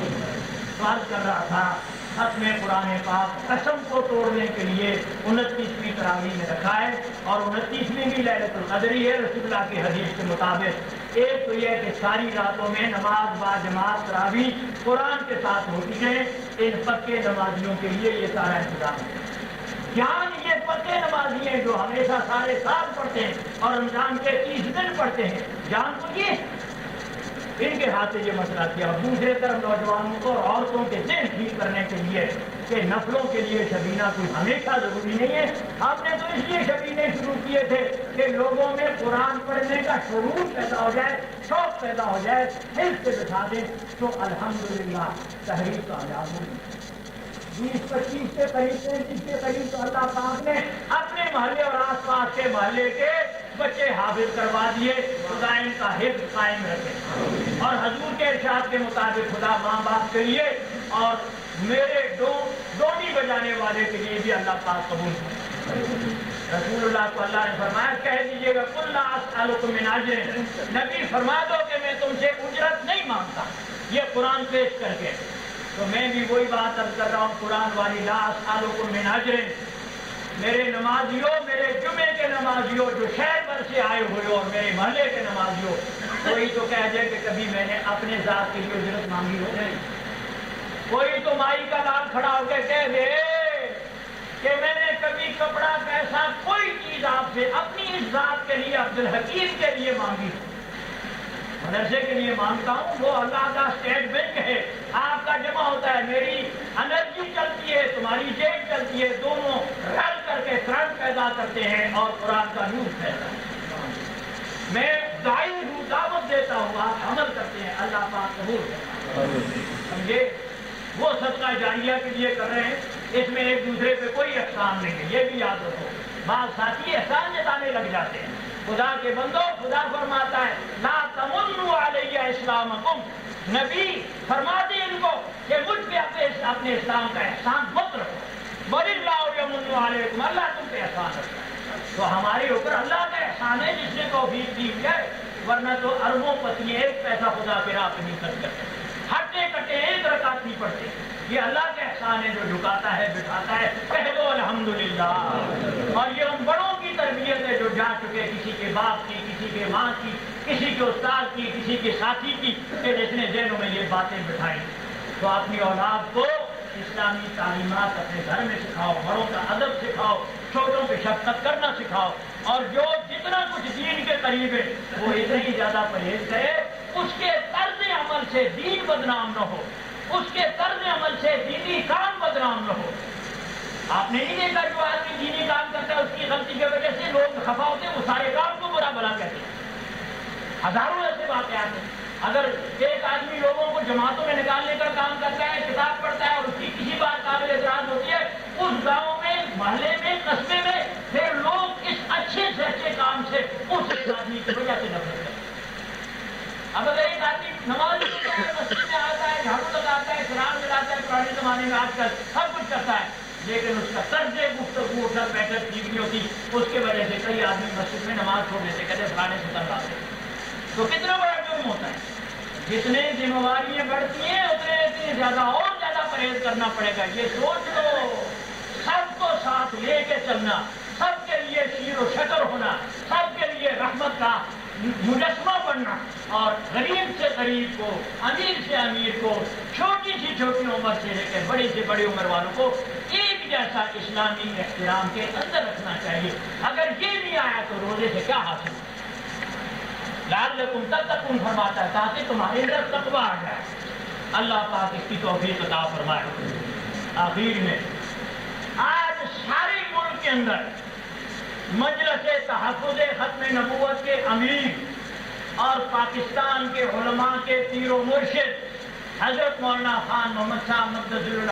سوال کر رہا تھا ختم قرآن پاک قسم کو توڑنے کے لیے 29ویں تراویح میں رکھا ہے، اور 29ویں بھی لیلۃ القدر ہی ہے رسول اللہ کی حدیث کے مطابق. ایک تو یہ کہ ساری راتوں میں نماز با جماعت تراویح قرآن کے ساتھ ہوتی ہے. ان پکے نمازیوں کے لیے یہ سارا انتظام ہے. جان یہ پکے نمازی ہیں جو ہمیشہ سارے سال پڑھتے ہیں اور رمضان کے 30 دن پڑھتے ہیں، جان کو یہ ان کے ہاتھ سے یہ مسئلہ کیا. اور دوسرے طرف نوجوانوں کو اور عورتوں کے ذہن ٹھیک کرنے کے لیے کہ نفلوں کے لیے شبینہ کوئی ہمیشہ ضروری نہیں ہے. آپ نے تو اس لیے شبینے شروع کیے تھے کہ لوگوں میں قرآن پڑھنے کا شعور پیدا ہو جائے، شوق پیدا ہو جائے. حفظ سے بٹھا دیں تو الحمدللہ تحریک کامیاب ہوگی. 20-25 کے قریب 33 کے قریب تو اللہ پاک نے اپنے محلے اور آس پاس کے محلے کے بچے حافظ کروا دیے. خدا ان کا حفظ قائم رکھے، اور حضور کے ارشاد کے مطابق خدا ماں باپ کے لیے اور میرے ڈونی بجانے والے کے لیے بھی اللہ پاک قبول کرے. رسول اللہ کو اللہ نے فرمایا کہہ دیجیے گا قل لا اسألکم من اجر، نبی فرما دو کہ میں تم سے اجرت نہیں مانگتا یہ قرآن پیش کر کے. تو میں بھی وہی بات اب کر رہا ہوں قرآن والی، لا اسألکم من اجر. میرے نمازیوں، میرے جمعے کے نمازیوں جو شہر بھر سے آئے ہوئے اور میرے محلے کے نمازیوں، کوئی تو کہہ دے کہ کبھی میں نے اپنے ذات کے لیے اجرت مانگی ہو. کوئی تو مائی کا لال کھڑا ہو کے کہہ دے کہ میں نے کبھی کپڑا پیسہ کوئی چیز آپ سے اپنی اس ذات کے لیے عبدالحکیم کے لیے مانگی، مدرسے کے لیے مانگتا ہوں. وہ اللہ کا اسٹیٹ بینک ہے، آپ کا جمع ہوتا ہے، میری انرجی چلتی ہے، تمہاری جیب چلتی ہے، دونوں رل کر کے کرنٹ پیدا کرتے ہیں اور قرآن کا نور پیدا کرتے ہیں. میں داعی ہوں، دعوت دیتا ہوں، آپ عمل کرتے ہیں، اللہ پاک قبول کرتا ہے. سمجھے؟ وہ صدقہ جاریہ کے لیے کر رہے ہیں، اس میں ایک دوسرے پہ کوئی احسان نہیں ہے، یہ بھی یاد رکھو. بعض ساتھی احسان جتانے لگ جاتے ہیں. خدا کے بندو، خدا فرماتا ہے لا تمنوا علی اسلامکم. نبی فرماتے ان کو کہ مجھ پہ اپنے اسلام کا احسان مت رکھو. بل اللہ یمن علیکم، اللہ تم پہ احسان رکھتا ہے. تو ہمارے اوپر اللہ کا احسان ہے جس نے توفیق دی ہے، ورنہ تو اربوں پتی ایک پیسہ خدا کے راہ پہ نہیں خرچ کرتے، ہٹے کٹے ایک رکعت نہیں پڑھتے. یہ اللہ کا احسان ہے جو جھکاتا ہے بٹھاتا ہے. کہہ دو الحمدللہ. اور یہ ان بڑوں کی تربیت ہے جو جا چکے، کسی کے باپ کی، کسی کے ماں کی، کسی کے استاد کی، کسی کے ساتھی کی، کہ جس نے ذہنوں میں یہ باتیں بٹھائی. تو اپنی اولاد کو اسلامی تعلیمات اپنے گھر میں سکھاؤ، بڑوں کا ادب سکھاؤ، چھوٹوں پہ شفقت کرنا سکھاؤ. اور جو جتنا کچھ دین کے قریب ہے وہ اتنا ہی زیادہ پرہیز کرے. اس کے طرز عمل سے دین بدنام نہ ہو، اس کے طرز عمل سے دینی کام بدنام نہ ہو. آپ نے نہیں دیکھا جو آدمی دینی کام کرتا ہے اس کی غلطی کی وجہ سے لوگ خفا ہوتے ہیں، وہ سارے کام کو برا بھلا کہتے ہیں. ہزاروں ایسے واقعات ہیں. اگر ایک آدمی لوگوں کو جماعتوں میں نکالنے کا کام کرتا ہے، کتاب پڑھتا ہے اور اس کی کسی بات قابل اعتراض ہوتی ہے، اس گاؤں میں، محلے میں، قصبے میں پھر لوگ اس اچھے سے اچھے کام سے اس آدمی کی وجہ سے نفرت کرتے ہیں. اب اگر ایک آدمی نماز پڑھتا ہے، مسجد میں آتا ہے، جھاڑو لگاتا ہے، سلام ملاتا ہے، پرانے زمانے میں آج کل سب کچھ کرتا ہے، لیکن اس کا طرز گفتگو اٹھک بیٹھک ٹھیک نہیں ہوتی، اس کی وجہ سے کئی آدمی مسجد میں نماز چھوڑ دیتے، کہتے فلانے سے تنگ آتے. تو کتنا بڑا جرم ہوتا ہے. جتنے ذمہ داریاں بڑھتی ہیں اتنے زیادہ اور زیادہ پرہیز کرنا پڑے گا. یہ سوچ لو، سب کو ساتھ لے کے چلنا، سب کے لیے شیر و شکر ہونا، سب کے لیے رحمت کا مجسمہ بننا، اور غریب سے غریب کو، امیر سے امیر کو، چھوٹی سی چھوٹی عمر سے لے کے بڑی سے بڑی عمر والوں کو ایک جیسا اسلامی احترام کے اندر رکھنا چاہیے. اگر یہ نہیں آیا تو روزے سے کیا حاصل؟ لعلکم تتقون فرماتا ہے تاکہ تمہارے اندر تقویٰ آ جائے. اللہ پاک اس کی توفیق عطا فرمائے. آخر میں آج سارے ملک کے اندر مجلس تحفظ ختم نبوت کے امیر اور پاکستان کے علماء کے پیر و مرشد حضرت مولانا خان محمد صاحب مقدس